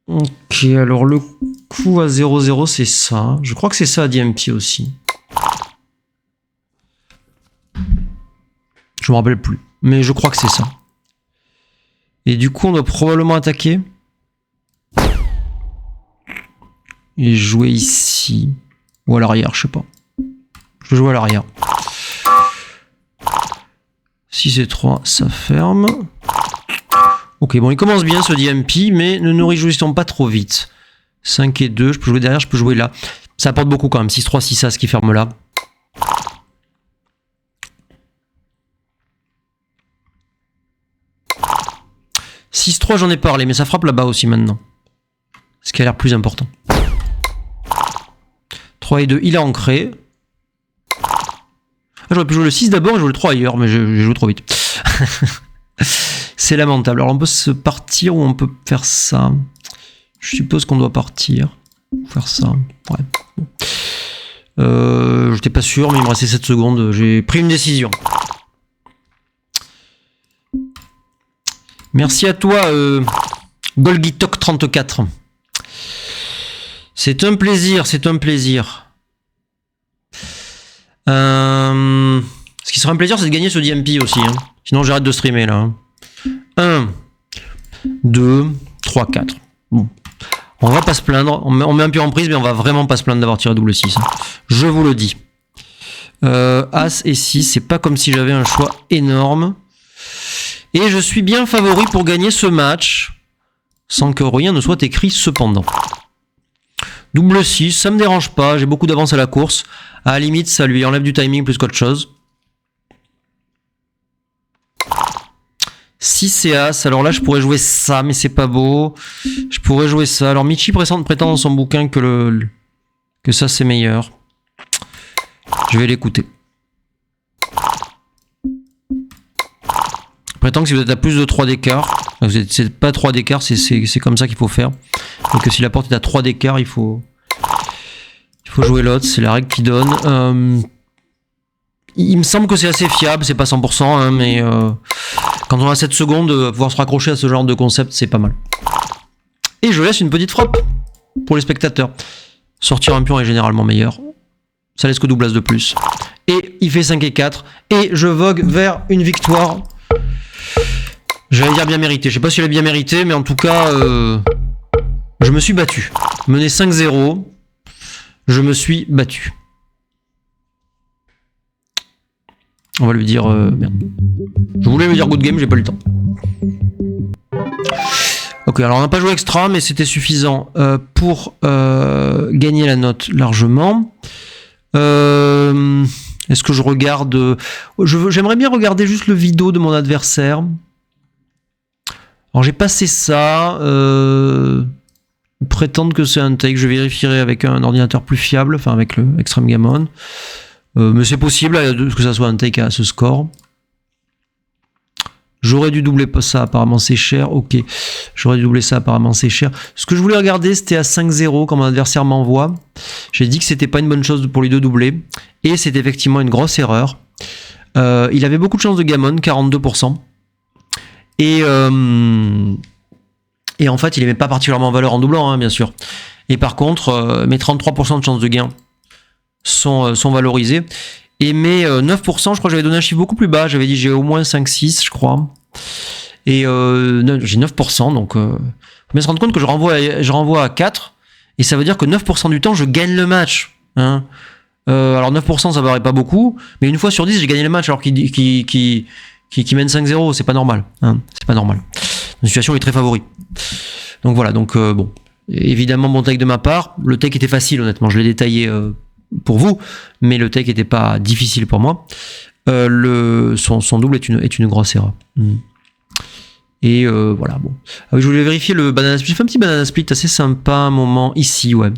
Ok, alors le coup à 0-0, c'est ça. Je crois que c'est ça à DMP aussi. Je me rappelle plus, mais je crois que c'est ça. Et du coup, on doit probablement attaquer. Et jouer ici. Ou à l'arrière, je sais pas. Je vais jouer à l'arrière. 6 et 3, ça ferme. Ok, bon, il commence bien ce DMP, mais ne nous réjouissons pas trop vite. 5 et 2, je peux jouer derrière, je peux jouer là. Ça apporte beaucoup quand même. 6-3, 6-As qui ferme là. « 6-3, j'en ai parlé, mais ça frappe là-bas aussi maintenant. Ce qui a l'air plus important. 3 et 2, il est ancré. Ah, j'aurais pu jouer le 6 d'abord et jouer le 3 ailleurs, mais j'ai joué trop vite. C'est lamentable. Alors on peut se partir ou on peut faire ça. Je suppose qu'on doit partir. Ou faire ça. Ouais. Bon. J'étais pas sûr, mais il me restait 7 secondes. J'ai pris une décision. Merci à toi, Golgitok34. C'est un plaisir, c'est un plaisir. Ce qui serait un plaisir, c'est de gagner ce DMP aussi. Hein. Sinon, j'arrête de streamer là. 1, 2, 3, 4. Bon. On va pas se plaindre. On met un pion en prise, mais on va vraiment pas se plaindre d'avoir tiré double 6. Hein. Je vous le dis. As et 6, c'est pas comme si j'avais un choix énorme. Et je suis bien favori pour gagner ce match. Sans que rien ne soit écrit cependant. Double 6, ça me dérange pas. J'ai beaucoup d'avance à la course. À la limite, ça lui enlève du timing plus qu'autre chose. 6 et As, alors là je pourrais jouer ça, mais c'est pas beau. Je pourrais jouer ça. Alors Michi prétend dans son bouquin que ça c'est meilleur. Je vais l'écouter. Il prétend que si vous êtes à plus de 3 d'écart, c'est pas 3 d'écart, c'est comme ça qu'il faut faire. Et que si la porte est à 3 d'écart, il faut jouer l'autre, c'est la règle qui donne. Il me semble que c'est assez fiable, c'est pas 100%, hein, mais quand on a 7 secondes, pouvoir se raccrocher à ce genre de concept, c'est pas mal. Et je laisse une petite frappe pour les spectateurs. Sortir un pion est généralement meilleur. Ça laisse que double as de plus. Et il fait 5 et 4. Et je vogue vers une victoire. J'allais dire bien méritée. Je sais pas si elle est bien méritée, mais en tout cas, je me suis battu. Mené 5-0. Je me suis battu. On va lui dire... merde. Je voulais lui dire good game, j'ai pas eu le temps. Ok, alors on n'a pas joué extra, mais c'était suffisant pour gagner la note largement. Est-ce que je regarde... J'aimerais bien regarder juste le vidéo de mon adversaire. Alors j'ai passé ça. Ils prétendent que c'est un take. Je vérifierai avec un ordinateur plus fiable, enfin avec le Extreme Game On. Mais c'est possible que ça soit un take à ce score. J'aurais dû doubler ça, apparemment c'est cher. Ok, j'aurais dû doubler ça, apparemment c'est cher. Ce que je voulais regarder, c'était à 5-0 quand mon adversaire m'envoie. J'ai dit que c'était pas une bonne chose pour lui de doubler. Et c'est effectivement une grosse erreur. Il avait beaucoup de chance de gammon, 42%. Et en fait, il n'aimait pas particulièrement en valeur en doublant, hein, bien sûr. Et par contre, mes 33% de chance de gain sont valorisés. Et mes 9%, je crois que j'avais donné un chiffre beaucoup plus bas. J'avais dit j'ai au moins 5-6, je crois. Et j'ai 9%, donc faut bien se rendre compte que je renvoie à 4. Et ça veut dire que 9% du temps, je gagne le match. Hein. Alors 9%, ça paraît pas beaucoup. Mais une fois sur 10, j'ai gagné le match alors qu'il mène 5-0. C'est pas normal. Hein. C'est pas normal. La situation est très favori. Donc voilà, donc bon. Évidemment, bon take de ma part. Le take était facile, honnêtement. Je l'ai détaillé pour vous, mais le take n'était pas difficile pour moi. Son double est une grosse erreur. Et voilà, bon. Je voulais vérifier le banana split. J'ai fait un petit banana split assez sympa un moment ici, ouais.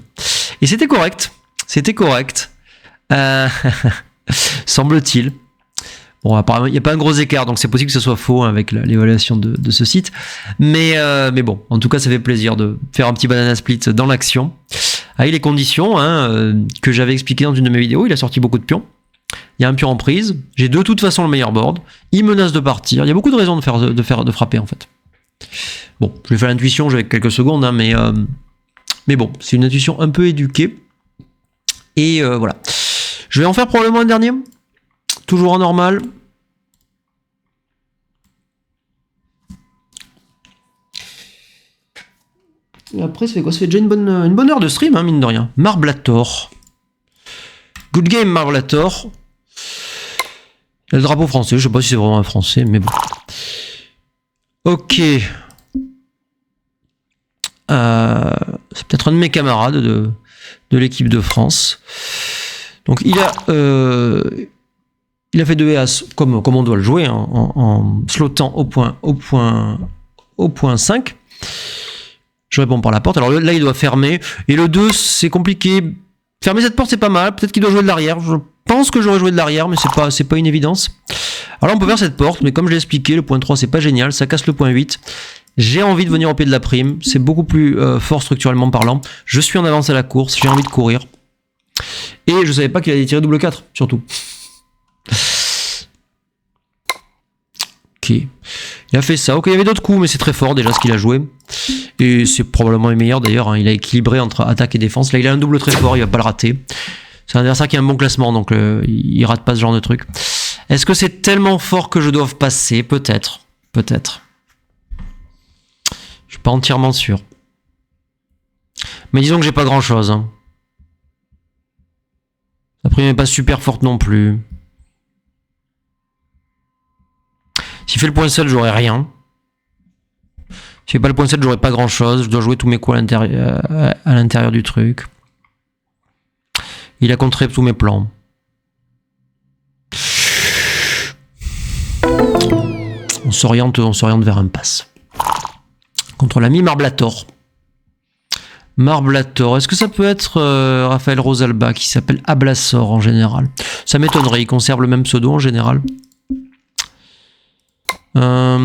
Et c'était correct. C'était correct. Semble-t-il. Bon, apparemment, il n'y a pas un gros écart, donc c'est possible que ce soit faux hein, avec l'évaluation de ce site. Mais bon, en tout cas, ça fait plaisir de faire un petit banana split dans l'action. Avec les conditions hein, que j'avais expliquées dans une de mes vidéos, il a sorti beaucoup de pions. Il y a un pion en prise. J'ai de toute façon le meilleur board. Il menace de partir. Il y a beaucoup de raisons de frapper en fait. Bon, je vais faire l'intuition, j'ai quelques secondes, hein, mais bon, c'est une intuition un peu éduquée. Et voilà. Je vais en faire probablement un dernier. Toujours en normal. Et après, ça fait quoi? Ça fait déjà une bonne heure de stream, hein, mine de rien. Marblator. Good game, Marblator. Il y a le drapeau français. Je sais pas si c'est vraiment un français, mais bon. Ok. C'est peut-être un de mes camarades de l'équipe de France. Donc, il a fait 2 As comme on doit le jouer, hein, en slottant au point 5. Je réponds par la porte. Alors là, il doit fermer. Et le 2, c'est compliqué. Fermer cette porte, c'est pas mal. Peut-être qu'il doit jouer de l'arrière. Je pense que j'aurais joué de l'arrière, mais c'est pas une évidence. Alors là, on peut faire cette porte, mais comme je l'ai expliqué, le point 3, c'est pas génial. Ça casse le point 8. J'ai envie de venir au pied de la prime. C'est beaucoup plus fort structurellement parlant. Je suis en avance à la course. J'ai envie de courir. Et je savais pas qu'il allait tirer double 4, surtout. Ok. Il a fait ça. Ok, il y avait d'autres coups, mais c'est très fort déjà ce qu'il a joué. Et c'est probablement le meilleur d'ailleurs. Hein. Il a équilibré entre attaque et défense. Là, il a un double très fort, il va pas le rater. C'est un adversaire qui a un bon classement, donc il rate pas ce genre de truc. Est-ce que c'est tellement fort que je doive passer? Peut-être. Peut-être. Je suis pas entièrement sûr. Mais disons que j'ai pas grand-chose. Hein. La prime n'est pas super forte non plus. S'il fait le point 7, j'aurai rien. S'il fait pas le point 7, j'aurai pas grand-chose. Je dois jouer tous mes coups à l'intérieur du truc. Il a contré tous mes plans. On s'oriente vers un pass. Contre l'ami Marblator. Marblator, est-ce que ça peut être Raphaël Rosalba qui s'appelle Ablassor en général? Ça m'étonnerait, il conserve le même pseudo en général. Ah,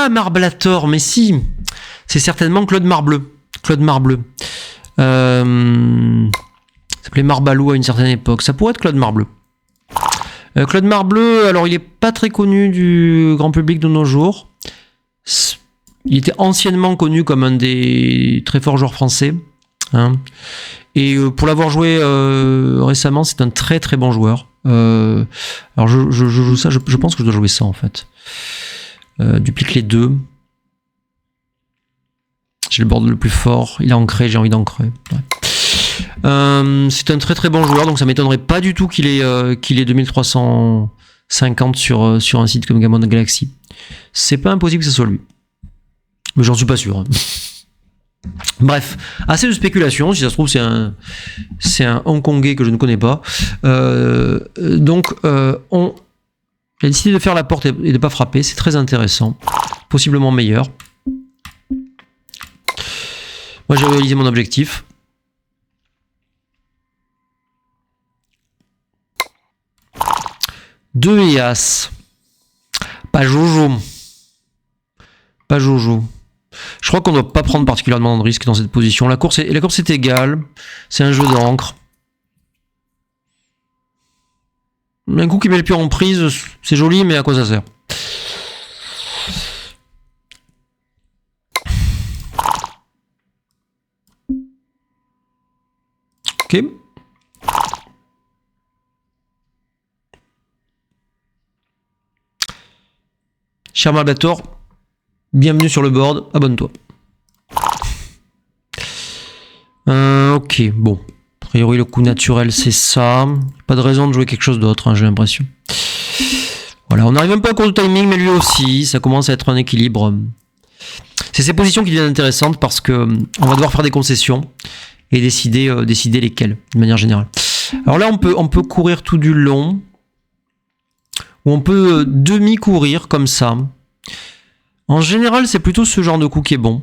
Marblator, mais si. C'est certainement Claude Marbleu. Claude Marbleu. Il s'appelait Marbalou à une certaine époque. Ça pourrait être Claude Marbleu. Claude Marbleu, alors il est pas très connu du grand public de nos jours. Il était anciennement connu comme un des très forts joueurs français. Hein. Et pour l'avoir joué récemment, c'est un très très bon joueur. Alors je joue ça, je pense que je dois jouer ça en fait. Duplique les deux. J'ai le board le plus fort. Il est ancré, j'ai envie d'ancrer. Ouais. C'est un très très bon joueur, donc ça m'étonnerait pas du tout qu'il ait 2350 sur un site comme Gammon Galaxy. C'est pas impossible que ce soit lui. Mais j'en suis pas sûr. Hein. Bref, assez de spéculation. Si ça se trouve, c'est un Hongkongais que je ne connais pas. Donc, j'ai décidé de faire la porte et de ne pas frapper. C'est très intéressant. Possiblement meilleur. Moi, j'ai réalisé mon objectif. Deux et As. Pas Jojo. Pas Jojo. Je crois qu'on ne doit pas prendre particulièrement de risques dans cette position. La course est égale. C'est un jeu d'encre. Un coup qui met le pied en prise, c'est joli, mais à quoi ça sert? Ok. Cher Marblator, bienvenue sur le board, abonne-toi. Ok, bon. A priori, le coup naturel, c'est ça. Pas de raison de jouer quelque chose d'autre, hein, j'ai l'impression. Voilà, on n'arrive même pas à court de timing, mais lui aussi, ça commence à être un équilibre. C'est ces positions qui deviennent intéressantes parce que on va devoir faire des concessions et décider lesquelles, de manière générale. Alors là, on peut courir tout du long. Ou on peut demi-courir comme ça. En général, c'est plutôt ce genre de coup qui est bon.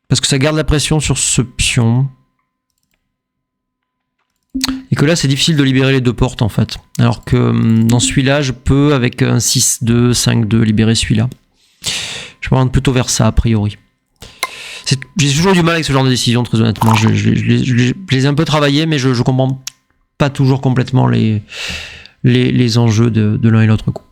Parce que ça garde la pression sur ce pion. Et que là, c'est difficile de libérer les deux portes, en fait. Alors que dans celui-là, je peux, avec un 6-2, 5-2, libérer celui-là. Je me rends plutôt vers ça, a priori. J'ai toujours du mal avec ce genre de décision, très honnêtement. Je les ai un peu travaillés, mais je comprends pas toujours complètement les enjeux de l'un et l'autre coup.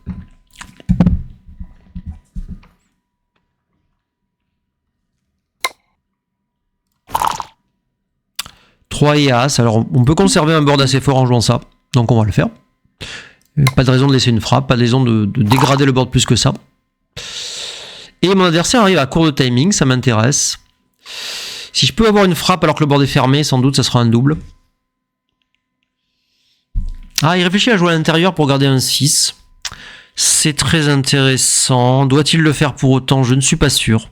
Trois et As. Alors, on peut conserver un board assez fort en jouant ça. Donc, on va le faire. Pas de raison de laisser une frappe. Pas de raison de dégrader le board plus que ça. Et mon adversaire arrive à court de timing. Ça m'intéresse. Si je peux avoir une frappe alors que le board est fermé, sans doute, ça sera un double. Ah, il réfléchit à jouer à l'intérieur pour garder un 6. C'est très intéressant. Doit-il le faire pour autant? Je ne suis pas sûr.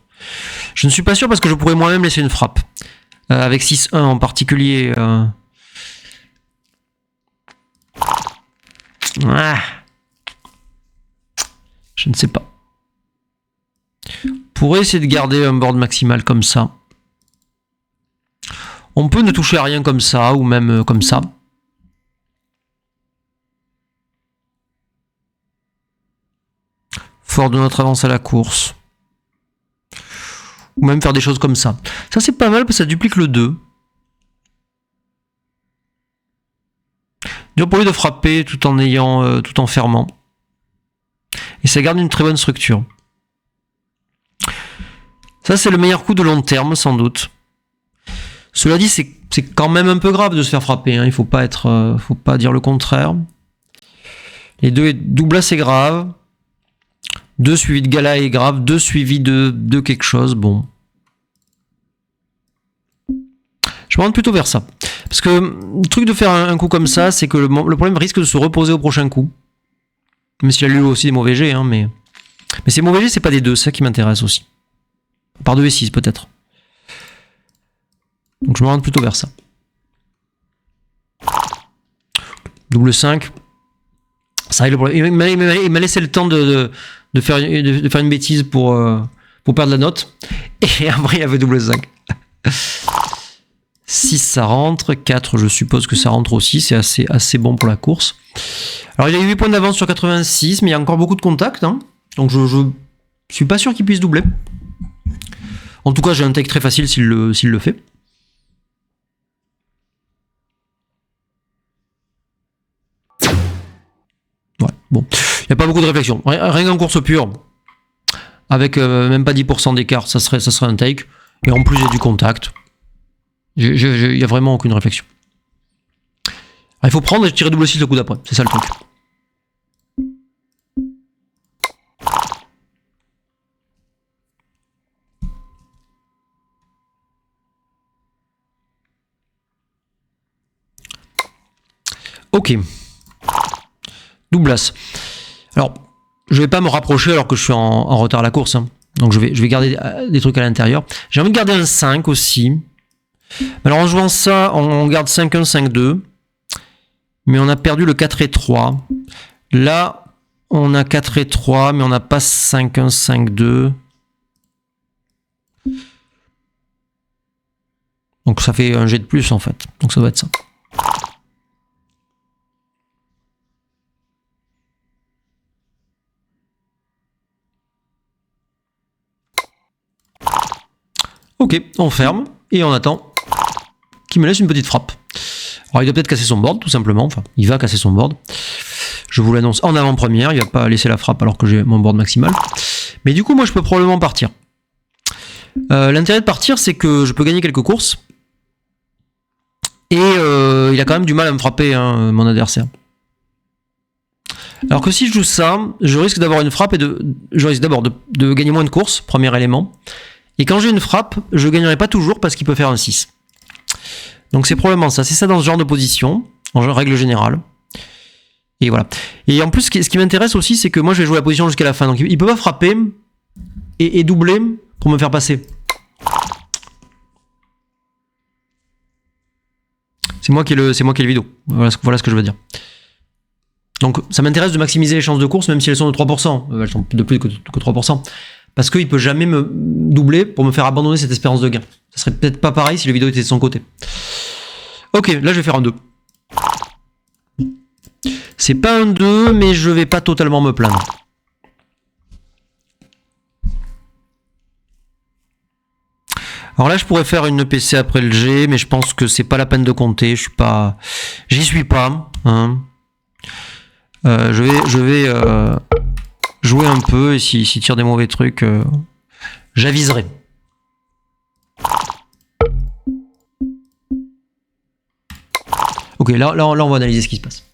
Je ne suis pas sûr parce que je pourrais moi-même laisser une frappe. Avec 6-1 en particulier. Je ne sais pas. On pourrait essayer de garder un board maximal comme ça. On peut ne toucher à rien comme ça, ou même comme ça. Fort de notre avance à la course. Ou même faire des choses comme ça. Ça c'est pas mal parce que ça duplique le 2. Dur pour lui de frapper tout en fermant. Et ça garde une très bonne structure. Ça c'est le meilleur coup de long terme sans doute. Cela dit, c'est quand même un peu grave de se faire frapper. Hein. Il faut pas dire le contraire. Les 2 double c'est grave. 2 suivi de gala est grave. 2 suivi de quelque chose. Bon. Je m'oriente plutôt vers ça. Parce que le truc de faire un coup comme ça, c'est que le problème risque de se reposer au prochain coup. Même s'il a eu aussi des mauvais jets, hein, mais ces mauvais jets, c'est pas des 2, c'est ça qui m'intéresse aussi. Par 2 et 6 peut-être. Donc je m'oriente plutôt vers ça. Double 5. Ça règle le problème. Il m'a laissé le temps de faire une bêtise pour perdre la note. Et après, il avait double 5. 6, ça rentre. 4, je suppose que ça rentre aussi. C'est assez bon pour la course. Alors, il a eu 8 points d'avance sur 86, mais il y a encore beaucoup de contacts. Hein. Donc, je suis pas sûr qu'il puisse doubler. En tout cas, j'ai un take très facile s'il le fait. Ouais, bon. Il n'y a pas beaucoup de réflexion. Rien qu'en course pure, avec même pas 10% d'écart, ça serait un take. Et en plus, il y a du contact. Il n'y a vraiment aucune réflexion. Alors, il faut prendre et tirer double 6 le coup d'après. C'est ça le truc. Ok. Double as. Alors, je vais pas me rapprocher alors que je suis en retard à la course. Hein. Donc je vais garder des trucs à l'intérieur. J'ai envie de garder un 5 aussi. Alors en jouant ça, on garde 5-1, 5-2. Mais on a perdu le 4 et 3. Là, on a 4 et 3, mais on n'a pas 5-1, 5-2. Donc ça fait un jet de plus en fait. Donc ça doit être ça. Ok, on ferme et on attend qu'il me laisse une petite frappe. Alors il doit peut-être casser son board tout simplement, enfin il va casser son board. Je vous l'annonce en avant-première, il va pas laisser la frappe alors que j'ai mon board maximal. Mais du coup moi je peux probablement partir. L'intérêt de partir c'est que je peux gagner quelques courses. Et il a quand même du mal à me frapper hein, mon adversaire. Alors que si je joue ça, je risque d'avoir une frappe et je risque d'abord de gagner moins de courses, premier élément. Et quand j'ai une frappe, je ne gagnerai pas toujours parce qu'il peut faire un 6. Donc c'est probablement ça. C'est ça dans ce genre de position, en règle générale. Et voilà. Et en plus, ce qui m'intéresse aussi, c'est que moi je vais jouer la position jusqu'à la fin. Donc il ne peut pas frapper et doubler pour me faire passer. C'est moi qui ai le vidéo. Voilà ce que je veux dire. Donc ça m'intéresse de maximiser les chances de course, même si elles sont de 3%. Elles sont de plus que 3%. Parce qu'il peut jamais me doubler pour me faire abandonner cette espérance de gain. Ça serait peut-être pas pareil si le vidéo était de son côté. Ok, là je vais faire un 2. C'est pas un 2, mais je vais pas totalement me plaindre. Alors là je pourrais faire une EPC après le G, mais je pense que c'est pas la peine de compter. J'y suis pas. Hein. Je vais jouer un peu et s'il tire des mauvais trucs, j'aviserai. Ok, là on va analyser ce qui se passe.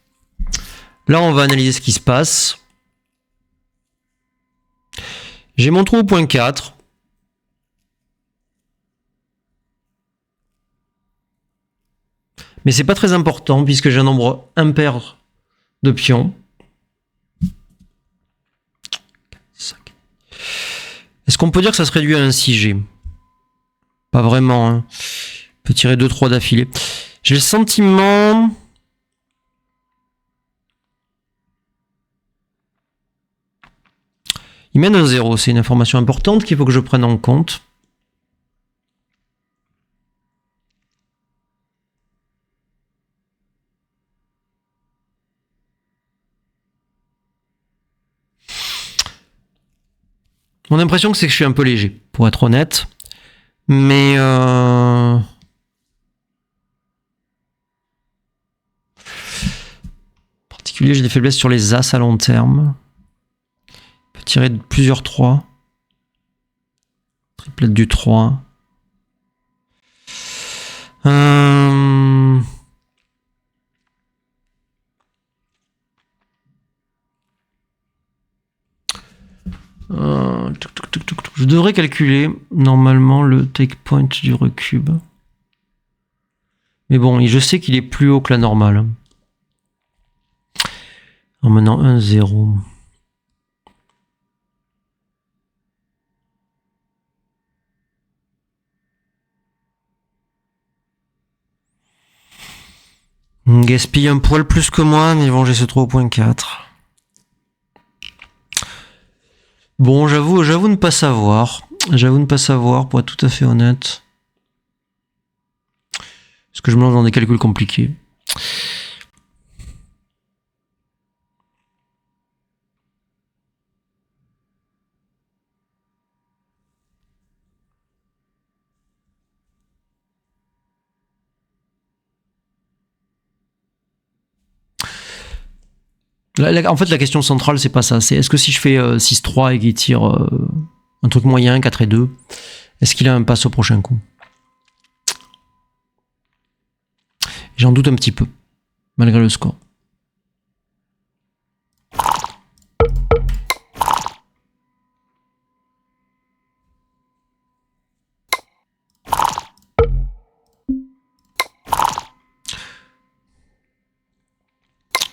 Là on va analyser ce qui se passe. J'ai mon trou au point 4. Mais c'est pas très important puisque j'ai un nombre impair de pions. Est-ce qu'on peut dire que ça se réduit à un 6G? Pas vraiment. Hein. On peut tirer 2-3 d'affilée. J'ai le sentiment... Il mène un 0. C'est une information importante qu'il faut que je prenne en compte. Mon impression c'est que je suis un peu léger, pour être honnête. Mais... En particulier, j'ai des faiblesses sur les As à long terme. Je peux tirer plusieurs 3. Triplette du 3. Je devrais calculer normalement le take point du recube. Mais bon, je sais qu'il est plus haut que la normale. En menant 1-0. Gaspille un poil plus que moi, mais bon, j'ai ce 3.4. Bon, j'avoue ne pas savoir. J'avoue ne pas savoir, pour être tout à fait honnête. Parce que je me lance dans des calculs compliqués. En fait, la question centrale, c'est pas ça. C'est est-ce que si je fais 6-3 et qu'il tire un truc moyen, 4-2, est-ce qu'il a un pass au prochain coup? J'en doute un petit peu, malgré le score.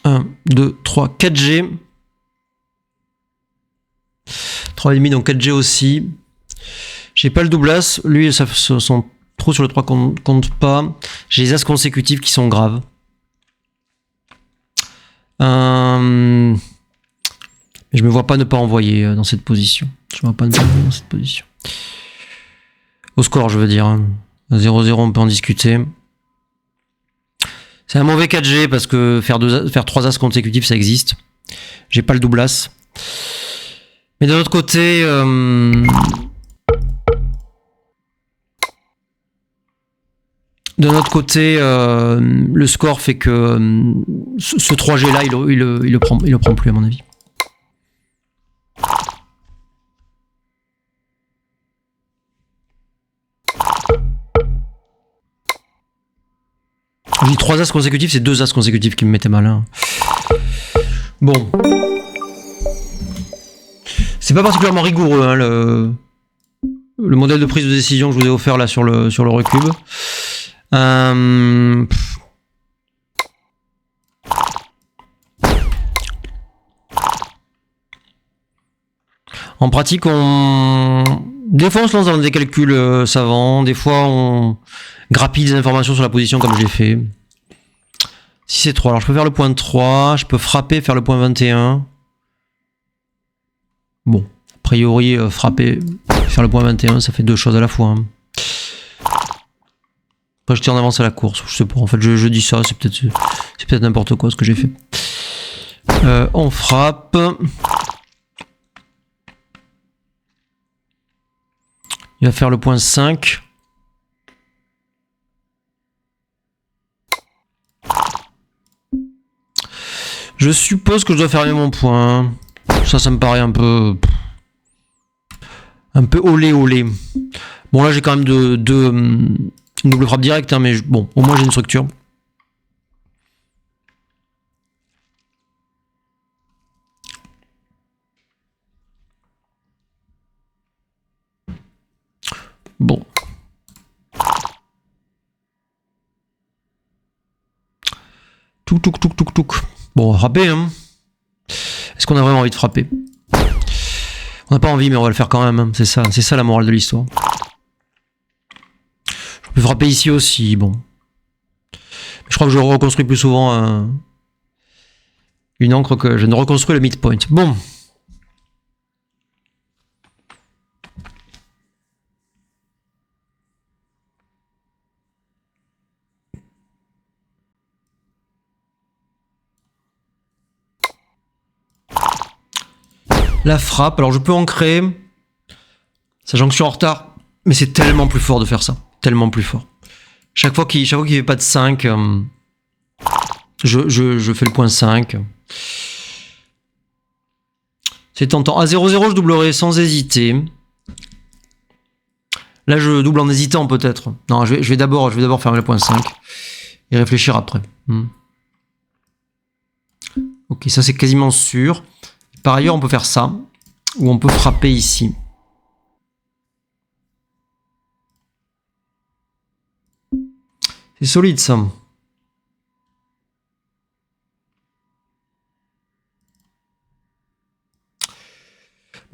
Un, 2, 3, 4G. 3,5, donc 4G aussi. J'ai pas le double as. Lui, son trou sur le 3 compte pas. J'ai les as consécutifs qui sont graves. Mais je me vois pas ne pas envoyer dans cette position. Je me vois pas ne pas envoyer dans cette position. Au score, je veux dire. 0-0, on peut en discuter. C'est un mauvais 4G parce que faire 3 as consécutifs, ça existe. J'ai pas le double as. Mais d'un autre côté... le score fait que ce 3G là, il le prend plus à mon avis. Je dis 3 as consécutifs, c'est 2 as consécutifs qui me mettaient malin. Bon. C'est pas particulièrement rigoureux, hein, le modèle de prise de décision que je vous ai offert là sur le recube. En pratique, des fois on se lance dans des calculs savants, des fois on grappille des informations sur la position comme j'ai fait. Si c'est 3, alors je peux faire le point 3, je peux frapper, faire le point 21. Bon, a priori, frapper, faire le point 21, ça fait 2 choses à la fois. Hein. Après, je tire en avance à la course, je sais pas, en fait, je dis ça, c'est peut-être n'importe quoi ce que j'ai fait. On frappe. Il va faire le point 5. Je suppose que je dois fermer mon point. Ça me paraît un peu olé. Bon, là, j'ai quand même une double frappe directe, hein, mais bon, au moins j'ai une structure. Bon. Touk. Bon, on va frapper, hein. Est-ce qu'on a vraiment envie de frapper? On n'a pas envie, mais on va le faire quand même. Hein. C'est ça la morale de l'histoire. Je peux frapper ici aussi, bon. Je crois que je reconstruis plus souvent une encre que je ne reconstruis le midpoint. Bon. La frappe, alors je peux ancrer, sachant que je suis en retard, mais c'est tellement plus fort de faire ça, tellement plus fort. Chaque fois qu'il fait pas de 5, je fais le point 5. C'est tentant. À 0-0, je doublerai sans hésiter. Là, je double en hésitant peut-être. Non, je vais d'abord faire le point 5 et réfléchir après. Ok, ça c'est quasiment sûr. Par ailleurs, on peut faire ça, ou on peut frapper ici. C'est solide ça.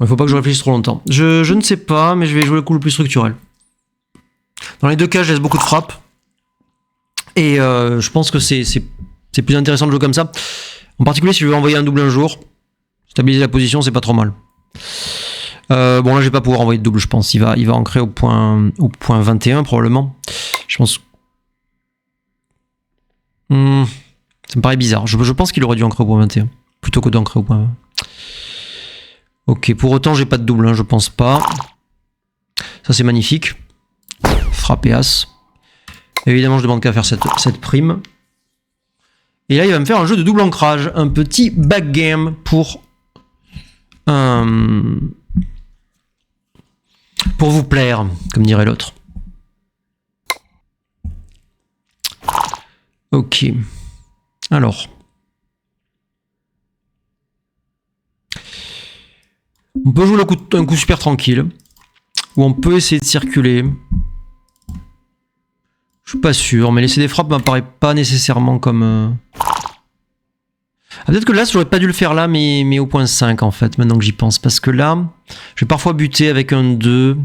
Il faut pas que je réfléchisse trop longtemps. Je ne sais pas, mais je vais jouer le coup le plus structurel. Dans les deux cas, je laisse beaucoup de frappes. Et je pense que c'est plus intéressant de jouer comme ça. En particulier, si je veux envoyer un double un jour, stabiliser la position, c'est pas trop mal. Bon, là, je vais pas pouvoir envoyer de double, je pense. Il va ancrer au point 21, probablement. Je pense... ça me paraît bizarre. Je pense qu'il aurait dû ancrer au point 21, plutôt que d'ancrer au point 20. Ok, pour autant, j'ai pas de double, hein, je pense pas. Ça, c'est magnifique. Frappe et as. Évidemment, je demande qu'à faire cette prime. Et là, il va me faire un jeu de double ancrage. Un petit backgame pour vous plaire, comme dirait l'autre. Ok. Alors. On peut jouer un coup super tranquille. Ou on peut essayer de circuler. Je suis pas sûr, mais laisser des frappes m'apparaît pas nécessairement comme... Ah, peut-être que là, j'aurais pas dû le faire là, mais au point 5 en fait, maintenant que j'y pense. Parce que là, je vais parfois buter avec un 2.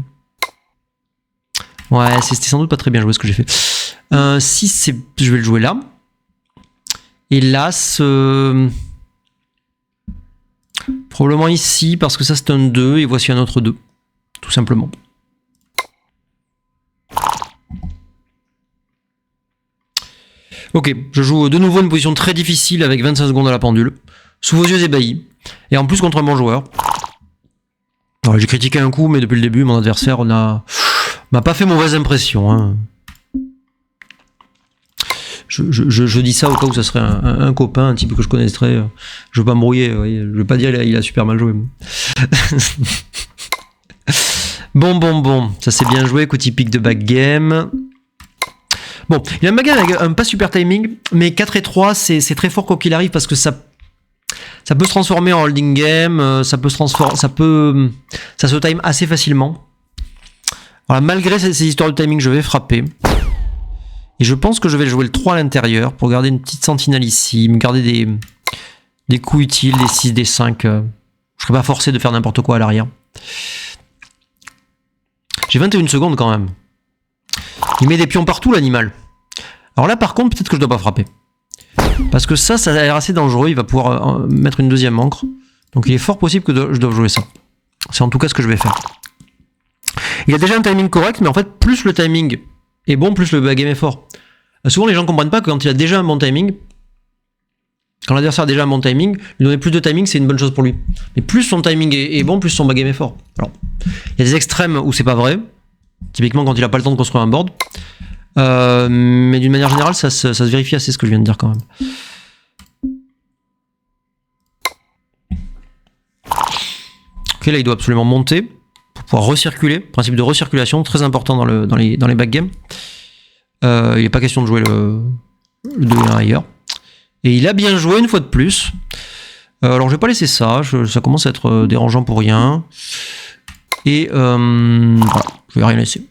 Ouais, c'était sans doute pas très bien joué ce que j'ai fait. 6, je vais le jouer là. Et là, probablement ici, parce que ça c'est un 2, et voici un autre 2. Tout simplement. Ok, je joue de nouveau une position très difficile avec 25 secondes à la pendule, sous vos yeux ébahis, et en plus contre un bon joueur. J'ai critiqué un coup, mais depuis le début, mon adversaire m'a pas fait mauvaise impression. Hein. Je dis ça au cas où ça serait un copain, un type que je connaîtrais. Je veux pas me brouiller, je veux pas dire il a super mal joué. Bon, ça c'est bien joué, coup typique de backgame. Bon, il a un backgame avec un pas super timing, mais 4 et 3, c'est très fort quoi qu'il arrive parce que ça peut se transformer en holding game, ça se time assez facilement. Voilà, malgré ces histoires de timing, je vais frapper. Et je pense que je vais jouer le 3 à l'intérieur pour garder une petite sentinelle ici, me garder des coups utiles, des 6, des 5. Je serai pas forcé de faire n'importe quoi à l'arrière. J'ai 21 secondes quand même. Il met des pions partout l'animal. Alors là par contre peut-être que je dois pas frapper. Parce que ça a l'air assez dangereux, il va pouvoir mettre une deuxième ancre. Donc il est fort possible que je doive jouer ça. C'est en tout cas ce que je vais faire. Il a déjà un timing correct, mais en fait plus le timing est bon, plus le backgame est fort. Souvent les gens comprennent pas que quand il a déjà un bon timing, quand l'adversaire a déjà un bon timing, lui donner plus de timing c'est une bonne chose pour lui. Mais plus son timing est bon, plus son backgame est fort. Alors, il y a des extrêmes où c'est pas vrai. Typiquement quand il a pas le temps de construire un board. Mais d'une manière générale, ça se vérifie assez ce que je viens de dire quand même. Ok, là il doit absolument monter pour pouvoir recirculer. Principe de recirculation, très important dans les backgames. Il n'est pas question de jouer le 2-1 ailleurs. Et il a bien joué une fois de plus. Alors je vais pas laisser ça, ça commence à être dérangeant pour rien. Et voilà, je vais rien laisser.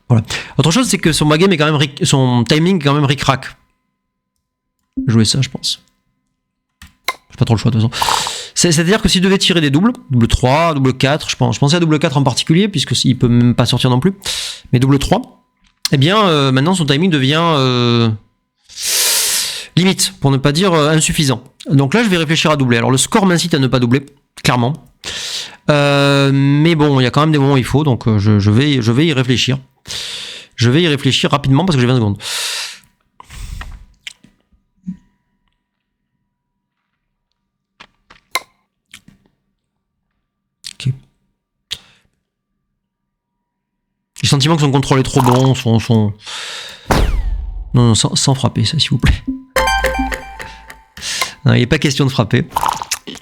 Voilà. Autre chose, c'est que son backgame est quand même son timing est quand même ric-rac. Jouer ça, je pense. J'ai pas trop le choix de toute façon. C'est-à-dire que s'il devait tirer des doubles, double 3, double 4, je pensais à double 4 en particulier, puisqu'il peut même pas sortir non plus, mais double 3, eh bien maintenant son timing devient limite, pour ne pas dire insuffisant. Donc là je vais réfléchir à doubler. Alors le score m'incite à ne pas doubler, clairement. Mais bon, il y a quand même des moments où il faut, donc je vais y réfléchir. Je vais y réfléchir rapidement parce que j'ai 20 secondes. Ok. J'ai le sentiment que son contrôle est trop bon, Non, sans frapper, ça, s'il vous plaît. Non, il n'est pas question de frapper.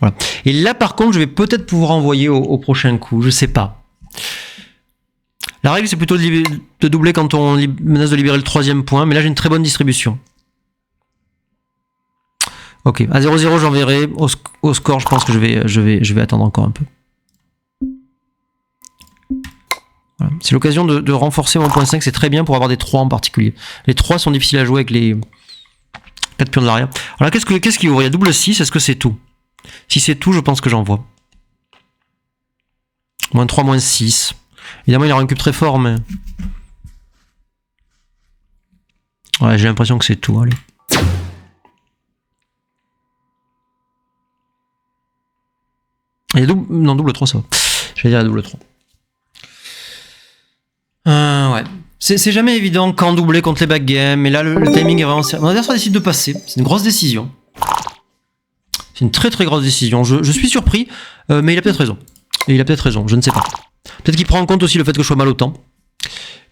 Voilà. Et là, par contre, je vais peut-être pouvoir envoyer au prochain coup, je sais pas. La règle, c'est plutôt de doubler quand on menace de libérer le 3e point, mais là, j'ai une très bonne distribution. Ok, à 0-0, j'enverrai. Au score, je pense que je vais attendre encore un peu. Voilà. C'est l'occasion de renforcer mon point 5, c'est très bien pour avoir des 3 en particulier. Les 3 sont difficiles à jouer avec les 4 pions de l'arrière. Alors là, qu'est-ce qu'il ouvre? Il y a double 6, est-ce que c'est tout? Si c'est tout, je pense que j'envoie. Moins 3, moins 6. Évidemment, il aura un cube très fort, mais... Ouais, j'ai l'impression que c'est tout, allez. Il y a double... Non, double 3, ça va. J'allais dire double 3. Ouais. C'est jamais évident quand doubler contre les backgames, mais là, le timing est vraiment... Mon adversaire décide de passer. C'est une grosse décision. C'est une très très grosse décision. Je suis surpris, mais il a peut-être raison. Et il a peut-être raison, je ne sais pas. Peut-être qu'il prend en compte aussi le fait que je sois mal au temps.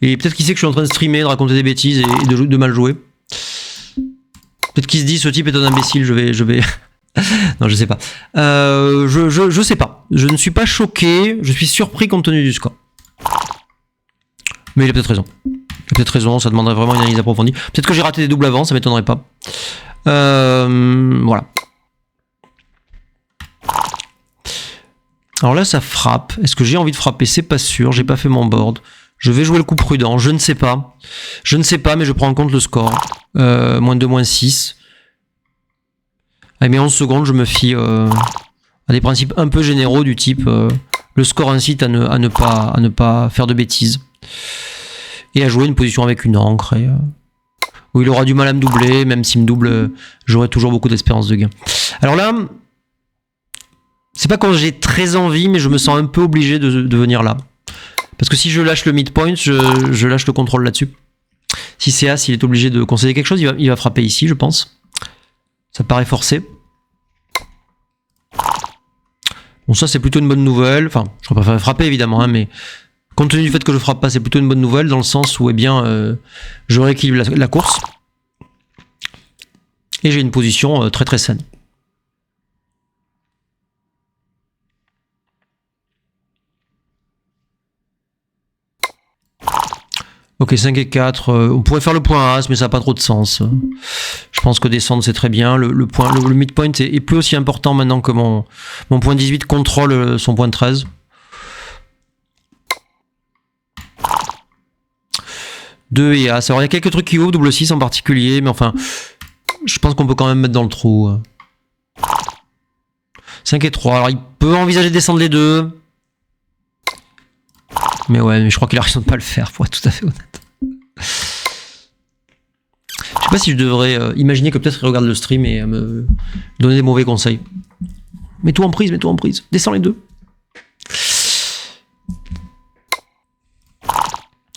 Et peut-être qu'il sait que je suis en train de streamer, de raconter des bêtises et de mal jouer. Peut-être qu'il se dit, ce type est un imbécile, je vais... Non, je sais pas. Je sais pas. Je ne suis pas choqué, je suis surpris compte tenu du score. Mais il a peut-être raison. Il a peut-être raison, ça demanderait vraiment une analyse approfondie. Peut-être que j'ai raté des doubles avant, ça m'étonnerait pas. Voilà. Alors là, ça frappe. Est-ce que j'ai envie de frapper? C'est pas sûr, j'ai pas fait mon board. Je vais jouer le coup prudent, je ne sais pas. Je ne sais pas, mais je prends en compte le score. Moins 2, moins 6. Avec mes 11 secondes, je me fie à des principes un peu généraux du type le score incite à ne pas faire de bêtises. Et à jouer une position avec une encre. Et, où il aura du mal à me doubler, même s'il me double, j'aurai toujours beaucoup d'espérance de gain. Alors là, c'est pas quand j'ai très envie, mais je me sens un peu obligé de venir là. Parce que si je lâche le midpoint, je lâche le contrôle là-dessus. Si c'est As, il est obligé de concéder quelque chose, il va frapper ici, je pense. Ça paraît forcé. Bon, ça c'est plutôt une bonne nouvelle. Enfin, je préfère frapper évidemment, hein, mais compte tenu du fait que je frappe pas, c'est plutôt une bonne nouvelle dans le sens où, eh bien, je rééquilibre la course. Et j'ai une position très très saine. Ok, 5 et 4, on pourrait faire le point As, mais ça n'a pas trop de sens. Je pense que descendre c'est très bien. Le midpoint est plus aussi important maintenant que mon point 18 contrôle son point 13. Deux et As. Alors il y a quelques trucs qui ouvrent, double 6 en particulier, mais enfin, je pense qu'on peut quand même mettre dans le trou. 5 et 3, alors il peut envisager de descendre les deux. Mais ouais, mais je crois qu'il a raison de pas le faire, pour être tout à fait honnête. Je sais pas si je devrais imaginer que peut-être il regarde le stream et me donner des mauvais conseils. Mets-toi en prise, mets-toi en prise. Descends les deux.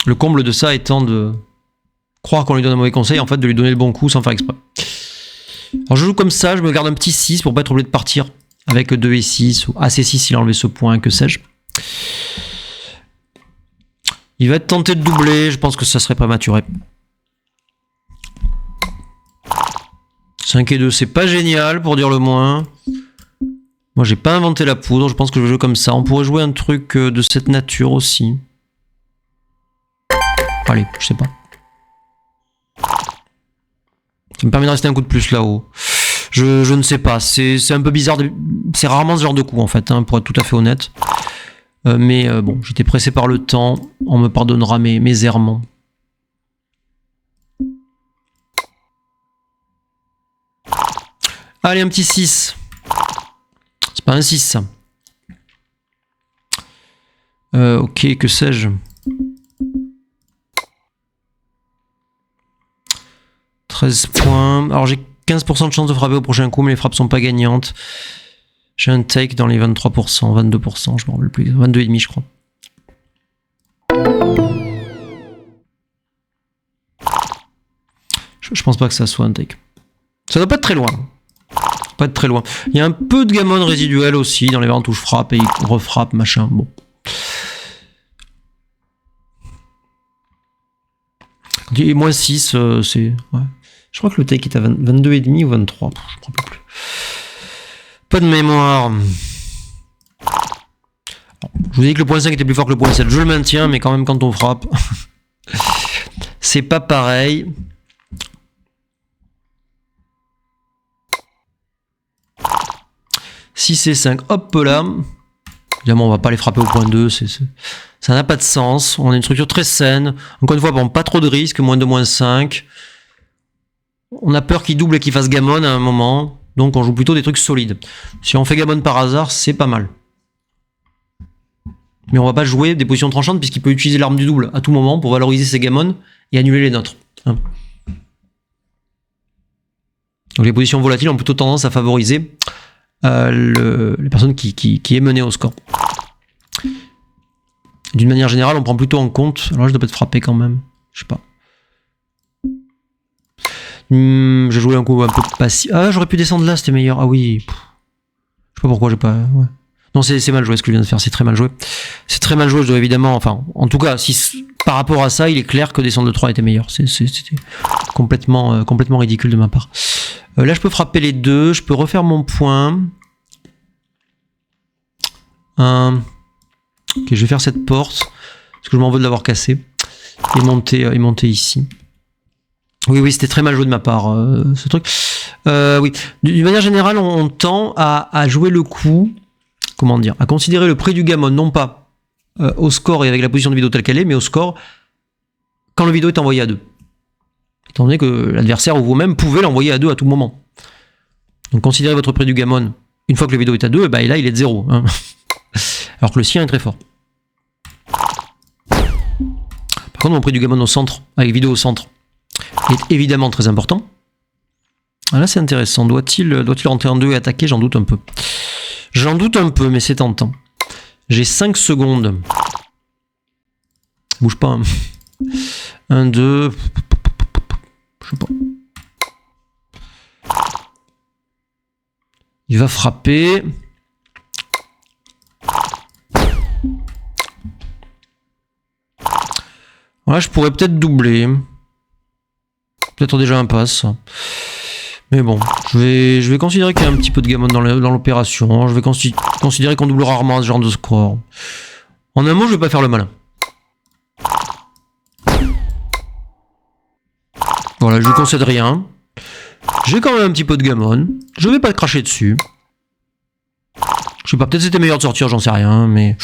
Le comble de ça étant de croire qu'on lui donne un mauvais conseil, en fait de lui donner le bon coup sans faire exprès. Alors je joue comme ça, je me garde un petit 6 pour pas être obligé de partir avec 2 et 6, ou AC6 s'il a enlevé ce point, que sais-je. Il va être tenté de doubler, je pense que ça serait prématuré. 5 et 2, c'est pas génial pour dire le moins. Moi j'ai pas inventé la poudre, je pense que je joue comme ça. On pourrait jouer un truc de cette nature aussi. Allez, je sais pas. Ça me permet de rester un coup de plus là-haut. Je ne sais pas, c'est un peu bizarre. C'est rarement ce genre de coup en fait, hein, pour être tout à fait honnête. Mais bon, j'étais pressé par le temps, on me pardonnera mes errements. Allez, un petit 6. C'est pas un 6 ça. Ok, que sais-je. 13 points. Alors j'ai 15% de chance de frapper au prochain coup, mais les frappes sont pas gagnantes. J'ai un take dans les 23%, 22%, je me rappelle plus. 22,5 je crois. Je pense pas que ça soit un take. Ça doit pas être très loin. Pas être très loin. Il y a un peu de gammon résiduel aussi dans les variantes où je frappe et il refrappe, machin. Bon. Et moins 6, c'est... Ouais. Je crois que le take est à 22,5 ou 23. Je ne me rappelle plus. Pas de mémoire. Je vous ai dit que le point 5 était plus fort que le point 7. Je le maintiens, mais quand même quand on frappe, c'est pas pareil. Si c'est 5, hop là. Évidemment, on va pas les frapper au point 2, Ça n'a pas de sens. On a une structure très saine. Encore une fois, bon, pas trop de risques, moins de moins 5. On a peur qu'il double et qu'il fasse gammon à un moment. Donc on joue plutôt des trucs solides. Si on fait gammon par hasard, c'est pas mal. Mais on va pas jouer des positions tranchantes puisqu'il peut utiliser l'arme du double à tout moment pour valoriser ses gammons et annuler les nôtres. Donc les positions volatiles ont plutôt tendance à favoriser les personnes qui est menée au score. D'une manière générale, on prend plutôt en compte... Alors là, je dois peut-être frapper quand même. Je sais pas. J'ai joué un coup un peu passif. Ah, j'aurais pu descendre là, c'était meilleur. Ah oui. Je sais pas pourquoi j'ai pas... Ouais. Non, c'est mal joué ce que je viens de faire, c'est très mal joué. C'est très mal joué, je dois évidemment... Enfin, en tout cas, si par rapport à ça, il est clair que descendre de 3 était meilleur. C'était complètement ridicule de ma part. Là, je peux frapper les deux, je peux refaire mon point. Ok, je vais faire cette porte, parce que je m'en veux de l'avoir cassé. Et monter ici. Oui, c'était très mal joué de ma part, ce truc. Oui, d'une manière générale, on tend à jouer le coup, comment dire, à considérer le prix du gammon, non pas au score et avec la position de vidéo telle qu'elle est, mais au score quand le vidéo est envoyé à 2. Étant donné que l'adversaire ou vous-même pouvez l'envoyer à 2 à tout moment. Donc considérez votre prix du gammon une fois que le vidéo est à 2, et là il est de 0. Hein. Alors que le sien est très fort. Par contre, mon prix du gammon au centre, avec vidéo au centre, est évidemment très important. Ah là c'est intéressant. Doit-il rentrer en 2 et attaquer? J'en doute un peu. J'en doute un peu, mais c'est tentant. J'ai 5 secondes. Bouge pas. Hein. 1, 2... Je sais pas. Il va frapper. Voilà, je pourrais peut-être doubler. Peut-être déjà un pass. Mais bon, je vais considérer qu'il y a un petit peu de gammon dans l'opération. Je vais considérer qu'on double rarement à ce genre de score. En un mot, je vais pas faire le malin. Voilà, je lui concède rien. J'ai quand même un petit peu de gammon. Je vais pas te cracher dessus. Je sais pas, peut-être c'était meilleur de sortir, j'en sais rien, mais...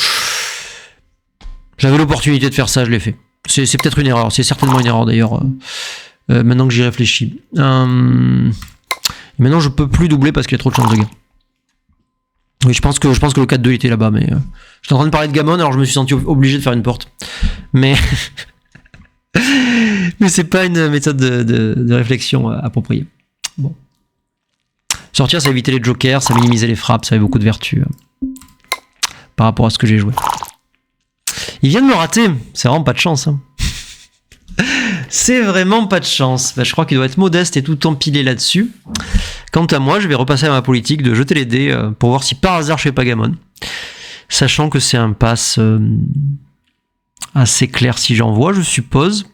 J'avais l'opportunité de faire ça, je l'ai fait. C'est peut-être une erreur, c'est certainement une erreur d'ailleurs. Maintenant que j'y réfléchis. Maintenant je peux plus doubler parce qu'il y a trop de chances de gain. Oui, je pense que le 4-2 était là-bas, mais... J'étais en train de parler de gammon, alors je me suis senti obligé de faire une porte. Mais... mais c'est pas une méthode de réflexion appropriée. Bon. Sortir, ça évitait les jokers, ça minimisait les frappes, ça avait beaucoup de vertus par rapport à ce que j'ai joué. Il vient de me rater, c'est vraiment pas de chance. Hein. C'est vraiment pas de chance. Je crois qu'il doit être modeste et tout empilé là-dessus. Quant à moi, je vais repasser à ma politique de jeter les dés pour voir si par hasard je fais pas gammon. Sachant que c'est un pass assez clair si j'en vois, je suppose.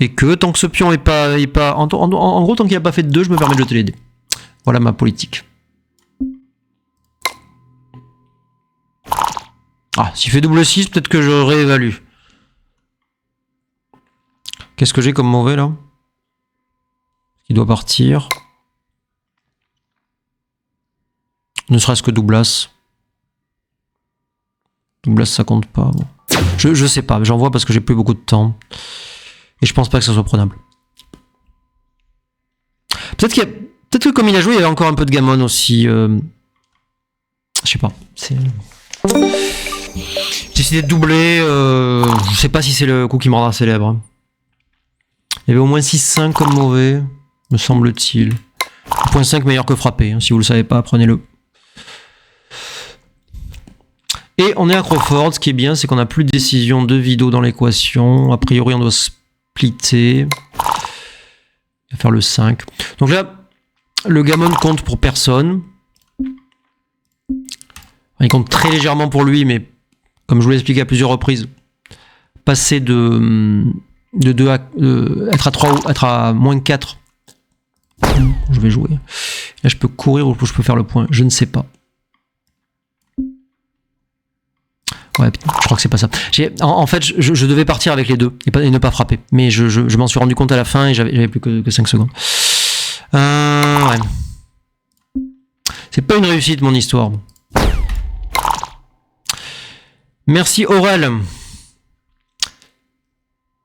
Et que tant que ce pion est pas... En gros, tant qu'il n'a pas fait de 2, je me permets de jeter les dés. Voilà ma politique. Ah, s'il fait double 6, peut-être que je réévalue. Qu'est-ce que j'ai comme mauvais là? Il doit partir. Ne serait-ce que doublas. Doublas ça compte pas. Bon. Je sais pas, j'en vois parce que j'ai plus beaucoup de temps. Et je pense pas que ça soit prenable. Peut-être que comme il a joué, il y avait encore un peu de gammon aussi. Je sais pas. J'ai décidé de doubler. Je sais pas si c'est le coup qui me rendra célèbre. Il y avait au moins 6-5 comme mauvais, me semble-t-il. 0.5 meilleur que frappé. Hein, si vous le savez pas, prenez-le. Et on est à Crawford. Ce qui est bien, c'est qu'on n'a plus de décision de vidéo dans l'équation. A priori, on doit splitter. On va faire le 5. Donc là, le gammon compte pour personne. Il compte très légèrement pour lui, mais comme je vous l'ai expliqué à plusieurs reprises, passer de 2 à... être à 3 ou être à moins 4. Je vais jouer. Là, je peux courir ou je peux faire le point. Je ne sais pas. Ouais, je crois que c'est pas ça. En fait, je devais partir avec les deux et ne pas frapper. Mais je m'en suis rendu compte à la fin et j'avais plus que 5 secondes. Ouais. C'est pas une réussite, mon histoire. Merci Aurel.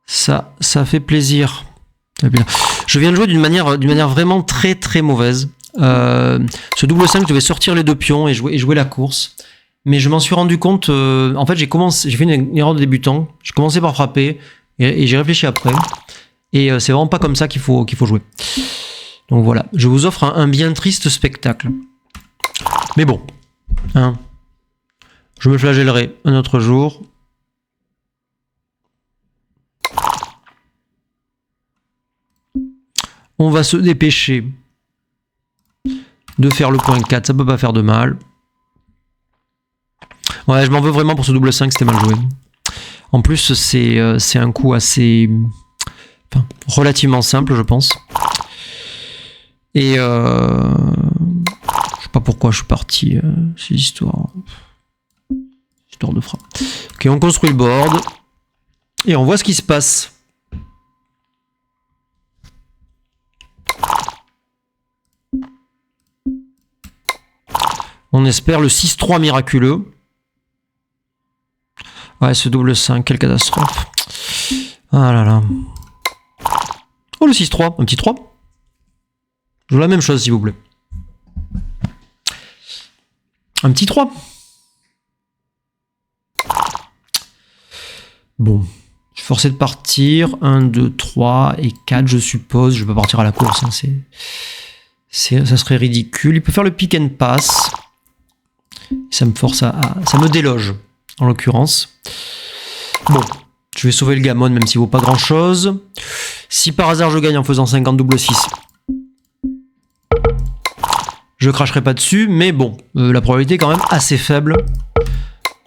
Ça fait plaisir. Je viens de jouer d'une manière vraiment très très mauvaise. Ce double 5, je devais sortir les 2 pions et jouer la course. Mais je m'en suis rendu compte. En fait, j'ai fait une erreur de débutant. J'ai commencé par frapper et j'ai réfléchi après. Et c'est vraiment pas comme ça qu'il faut jouer. Donc voilà, je vous offre un bien triste spectacle. Mais bon, hein, je me flagellerai un autre jour. On va se dépêcher de faire le point 4, ça peut pas faire de mal. Ouais, je m'en veux vraiment pour ce double 5, c'était mal joué. En plus, c'est un coup assez... Enfin, relativement simple, je pense. Et je sais pas pourquoi je suis parti. C'est histoire de frappe. Ok, on construit le board. Et on voit ce qui se passe. On espère le 6-3 miraculeux. Ouais, ce double 5, quelle catastrophe. Ah là là. Oh, le 6-3, un petit 3. Je veux la même chose, s'il vous plaît. Un petit 3. Bon. Je suis forcé de partir. 1, 2, 3 et 4, je suppose. Je vais pas partir à la course. Hein. Ça serait ridicule. Il peut faire le pick and pass. Ça me force ça me déloge, en l'occurrence. Bon. Je vais sauver le gammon, même s'il vaut pas grand chose. Si par hasard je gagne en faisant 50 double 6, je cracherai pas dessus, mais bon, la probabilité est quand même assez faible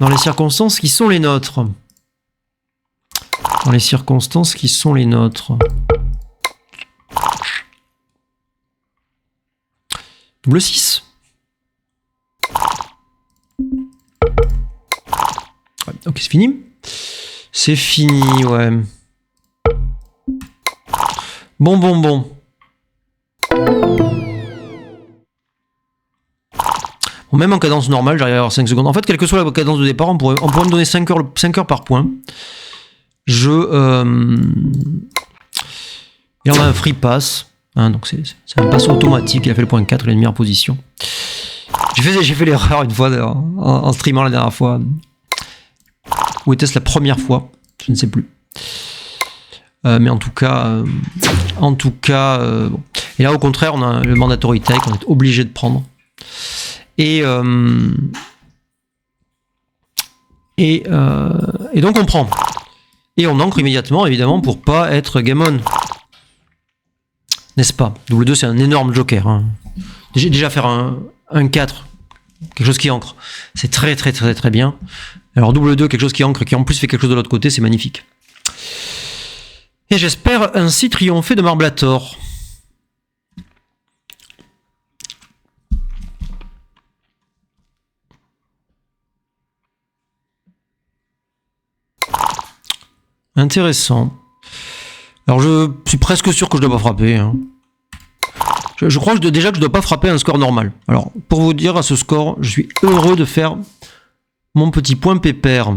dans les circonstances qui sont les nôtres. Dans les circonstances qui sont les nôtres. Double 6. Ouais, ok, c'est fini. C'est fini, ouais. Bon. Même en cadence normale, j'arrive à avoir 5 secondes. En fait, quelle que soit la cadence de départ, on pourrait me donner 5 heures par point. Et on a un free pass. Hein, donc c'est un pass automatique. Il a fait le point 4, il est en meilleure position. J'ai fait l'erreur une fois en streamant la dernière fois. Ou était-ce la première fois? Je ne sais plus. Mais en tout cas, bon. Et là, au contraire, on a le mandatory take, on est obligé de prendre. Et donc on prend. Et on ancre immédiatement, évidemment, pour pas être game on. N'est-ce pas? Double 2, c'est un énorme joker. Hein. Déjà faire un 4, quelque chose qui ancre, c'est très bien. Alors double 2, quelque chose qui ancre, qui en plus fait quelque chose de l'autre côté, c'est magnifique. Et j'espère ainsi triompher de Marblator. Intéressant. Alors je suis presque sûr que je dois pas frapper. Hein. Je crois déjà que je dois pas frapper un score normal. Alors pour vous dire, à ce score, je suis heureux de faire mon petit point pépère.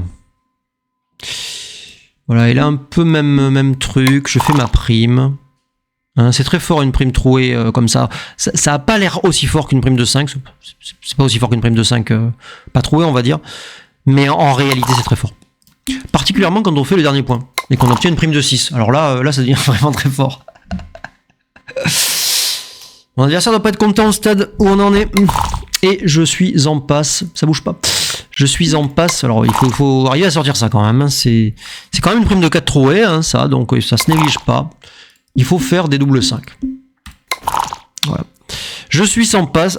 Voilà, et là un peu même truc, je fais ma prime. Hein, c'est très fort une prime trouée comme ça. Ça a pas l'air aussi fort qu'une prime de 5. C'est pas aussi fort qu'une prime de 5 pas trouée, on va dire. Mais en réalité, c'est très fort. Particulièrement quand on fait le dernier point et qu'on obtient une prime de 6. Alors là, ça devient vraiment très fort. Mon adversaire doit pas être content au stade où on en est. Et je suis en passe. Ça bouge pas. Je suis en passe. Alors il faut arriver à sortir ça quand même. Hein. C'est quand même une prime de 4 trouée, hein, ça. Donc ça se néglige pas. Il faut faire des double 5. Voilà. Je suis en passe.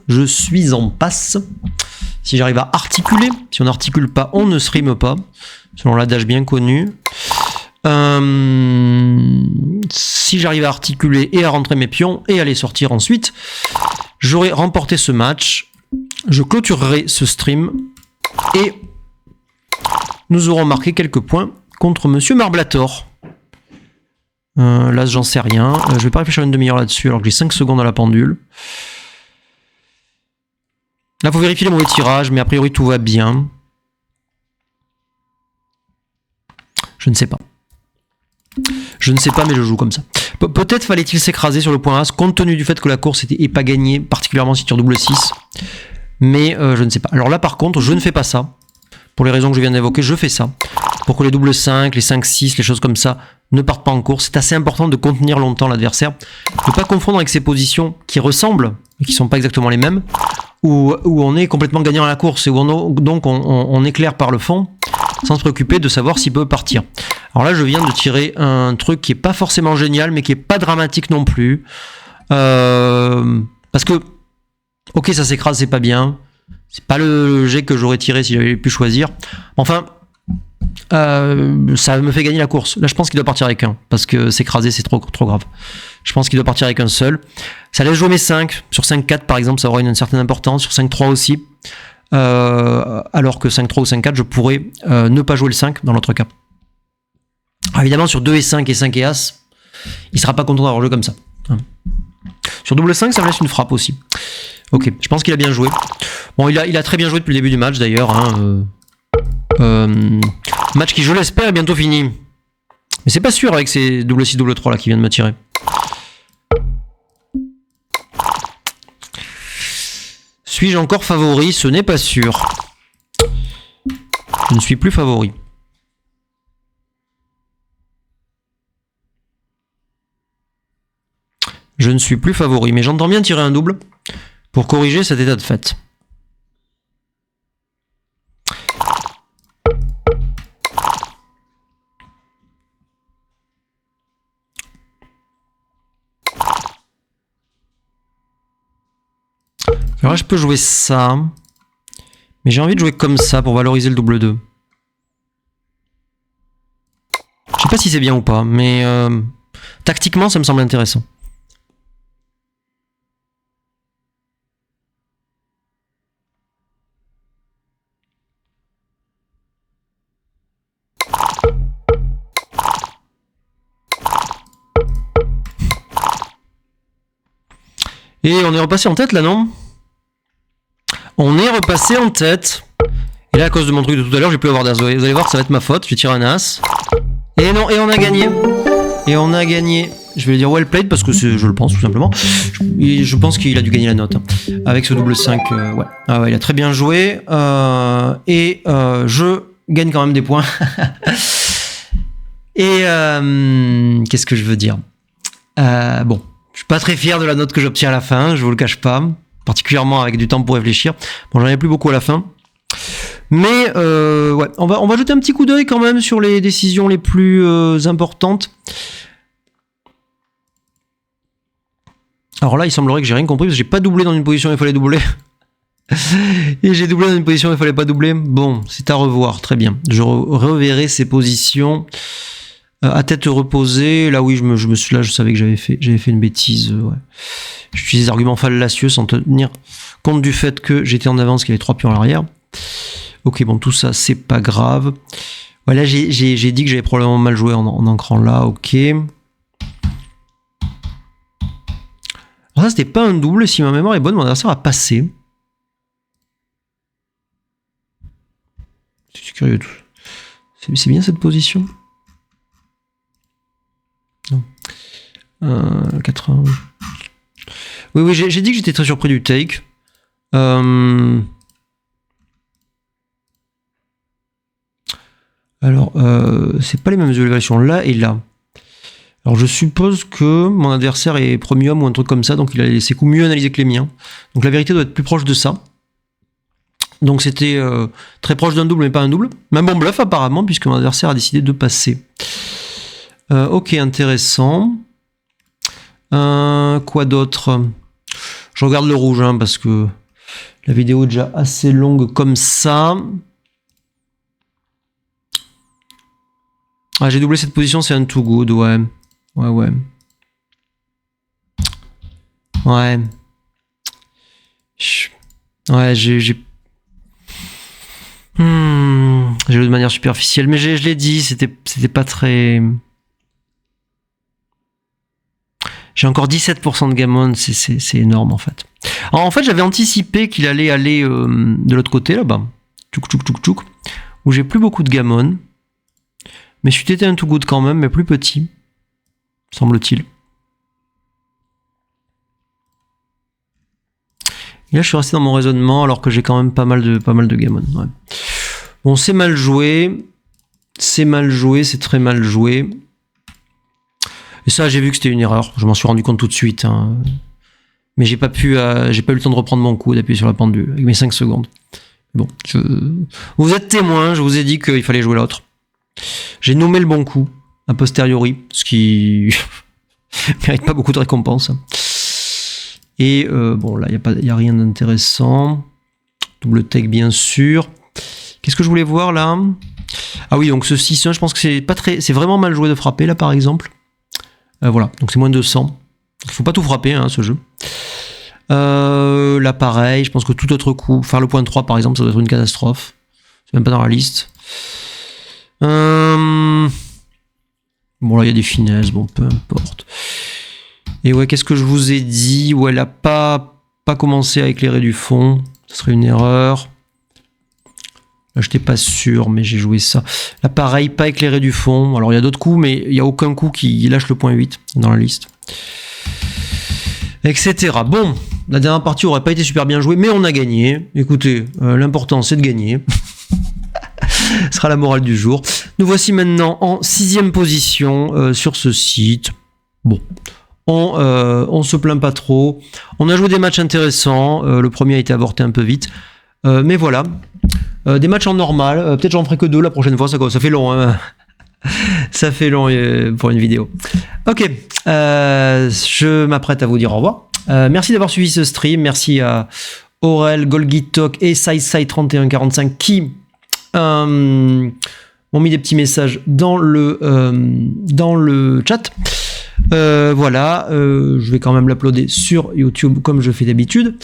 Je suis en passe. Si j'arrive à articuler. Si on n'articule pas, on ne stream pas. Selon l'adage bien connu. Si j'arrive à articuler et à rentrer mes pions et à les sortir ensuite, j'aurai remporté ce match. Je clôturerai ce stream et nous aurons marqué quelques points contre Monsieur Marblator. Là, j'en sais rien. Je vais pas réfléchir une demi-heure là-dessus alors que j'ai 5 secondes à la pendule. Là, il faut vérifier les mauvais tirages, mais a priori tout va bien. Je ne sais pas. Je ne sais pas, mais je joue comme ça. Peut-être fallait-il s'écraser sur le point As, compte tenu du fait que la course n'est pas gagnée, particulièrement si tu redoubles 6. Mais je ne sais pas. Alors là, par contre, je ne fais pas ça. Pour les raisons que je viens d'évoquer, je fais ça. Pour que les doubles 5, les 5-6, les choses comme ça ne partent pas en course. C'est assez important de contenir longtemps l'adversaire. Ne pas confondre avec ces positions qui ressemblent, mais qui ne sont pas exactement les mêmes, où on est complètement gagnant à la course et où donc on éclaire par le fond, sans se préoccuper de savoir s'il peut partir. Alors là, je viens de tirer un truc qui est pas forcément génial, mais qui est pas dramatique non plus. Parce que, ok, ça s'écrase, c'est pas bien. C'est pas le jet que j'aurais tiré si j'avais pu choisir. Enfin, ça me fait gagner la course. Là, je pense qu'il doit partir avec un, parce que s'écraser, c'est trop grave. Je pense qu'il doit partir avec un seul. Ça laisse jouer mes 5. Sur 5-4, par exemple, ça aura une certaine importance. Sur 5-3 aussi. Alors que 5-3 ou 5-4, je pourrais ne pas jouer le 5 dans l'autre cas. Alors évidemment, sur 2 et 5 et 5 et As, il sera pas content d'avoir joué comme ça. Sur double 5, ça me laisse une frappe aussi. Ok, je pense qu'il a bien joué. Bon, il a très bien joué depuis le début du match d'ailleurs. Match qui, je l'espère, est bientôt fini. Mais c'est pas sûr avec ces double 6, double 3 là qui viennent de me tirer. Suis-je encore favori? Ce n'est pas sûr. Je ne suis plus favori. Je ne suis plus favori, mais j'entends bien tirer un double pour corriger cet état de fait. Alors là, je peux jouer ça, mais j'ai envie de jouer comme ça pour valoriser le double 2. Je sais pas si c'est bien ou pas, mais tactiquement, ça me semble intéressant. Et on est repassé en tête là, non? On est repassé en tête. Et là, à cause de mon truc de tout à l'heure, j'ai pu avoir d'as. Vous allez voir, ça va être ma faute. J'ai tiré un as. Et non, et on a gagné. Et on a gagné. Je vais lui dire well played parce que je le pense tout simplement. Je pense qu'il a dû gagner la note. Avec ce double 5, ouais. Ah ouais, il a très bien joué. Et je gagne quand même des points. Et qu'est-ce que je veux dire? Bon. Je suis pas très fier de la note que j'obtiens à la fin, je vous le cache pas, particulièrement avec du temps pour réfléchir. Bon, j'en ai plus beaucoup à la fin. Mais ouais, on va jeter un petit coup d'œil quand même sur les décisions les plus importantes. Alors là, il semblerait que j'ai rien compris parce que j'ai pas doublé dans une position où il fallait doubler. Et j'ai doublé dans une position où il fallait pas doubler. Bon, c'est à revoir, très bien. Je reverrai ces positions. À tête reposée, là oui, je savais que j'avais fait une bêtise. Ouais. J'utilisais des arguments fallacieux sans tenir compte du fait que j'étais en avance, qu'il y avait 3 pions à l'arrière. Ok, bon, tout ça, c'est pas grave. Voilà, j'ai dit que j'avais probablement mal joué en ancrant là, ok. Alors ça, c'était pas un double, si ma mémoire est bonne, mon adversaire a passé. C'est curieux. C'est bien cette position? Non. 80. Oui, j'ai dit que j'étais très surpris du take. Alors, c'est pas les mêmes évaluations là et là. Alors, je suppose que mon adversaire est premium ou un truc comme ça, donc il a ses coups mieux analysés que les miens. Donc la vérité doit être plus proche de ça. Donc c'était très proche d'un double, mais pas un double. Mais un bon bluff apparemment, puisque mon adversaire a décidé de passer. Ok, intéressant. Quoi d'autre? Je regarde le rouge, hein, parce que la vidéo est déjà assez longue comme ça. Ah, j'ai doublé cette position, c'est un too good, ouais. Ouais. Ouais, j'ai joué de manière superficielle, mais je l'ai dit, c'était pas très... J'ai encore 17% de gammon, c'est énorme en fait. Alors, en fait, j'avais anticipé qu'il allait aller de l'autre côté, là-bas, tchouk, où j'ai plus beaucoup de gammon. Mais c'eût été un Too Good quand même, mais plus petit, semble-t-il. Et là, je suis resté dans mon raisonnement alors que j'ai quand même pas mal de game on. Ouais. Bon, c'est mal joué. C'est mal joué, c'est très mal joué. Et ça, j'ai vu que c'était une erreur. Je m'en suis rendu compte tout de suite. Hein. Mais j'ai pas eu le temps de reprendre mon coup, d'appuyer sur la pendule avec mes 5 secondes. Bon, vous êtes témoin, je vous ai dit qu'il fallait jouer l'autre. J'ai nommé le bon coup, a posteriori, ce qui mérite pas beaucoup de récompenses. Et bon, là, il n'y a rien d'intéressant. Double take, bien sûr. Qu'est-ce que je voulais voir, là? Ah oui, donc ce 6-1, je pense que c'est vraiment mal joué de frapper, là, par exemple. Voilà, donc c'est moins de 200. Il faut pas tout frapper, hein, ce jeu. Là, pareil, je pense que tout autre coup, faire le point 3, par exemple, ça doit être une catastrophe. C'est même pas dans la liste. Bon, là, il y a des finesses, bon, peu importe. Et ouais, qu'est-ce que je vous ai dit? Ouais, elle a pas commencé à éclairer du fond. Ce serait une erreur. Là, j'étais pas sûr, mais j'ai joué ça. Là, pareil, pas éclairé du fond. Alors, il y a d'autres coups, mais il n'y a aucun coup qui lâche le point 8 dans la liste. Etc. Bon, la dernière partie aurait pas été super bien jouée, mais on a gagné. Écoutez, l'important, c'est de gagner. Ce sera la morale du jour. Nous voici maintenant en 6e position sur ce site. Bon, on se plaint pas trop. On a joué des matchs intéressants. Le premier a été avorté un peu vite. Mais voilà. Des matchs en normal. Peut-être j'en ferai que 2 la prochaine fois. Ça fait long. Hein. Ça fait long pour une vidéo. Ok. Je m'apprête à vous dire au revoir. Merci d'avoir suivi ce stream. Merci à Aurel, Golgitok et SciSci3145 qui m'ont mis des petits messages dans le chat. Voilà, je vais quand même l'uploader sur YouTube comme je fais d'habitude.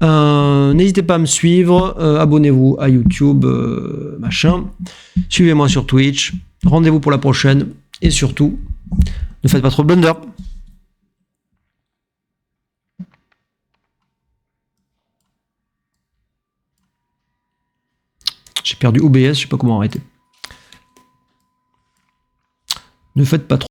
N'hésitez pas à me suivre, abonnez-vous à YouTube, machin. Suivez-moi sur Twitch. Rendez-vous pour la prochaine. Et surtout, ne faites pas trop de blunder. J'ai perdu OBS, je sais pas comment arrêter. Ne faites pas trop.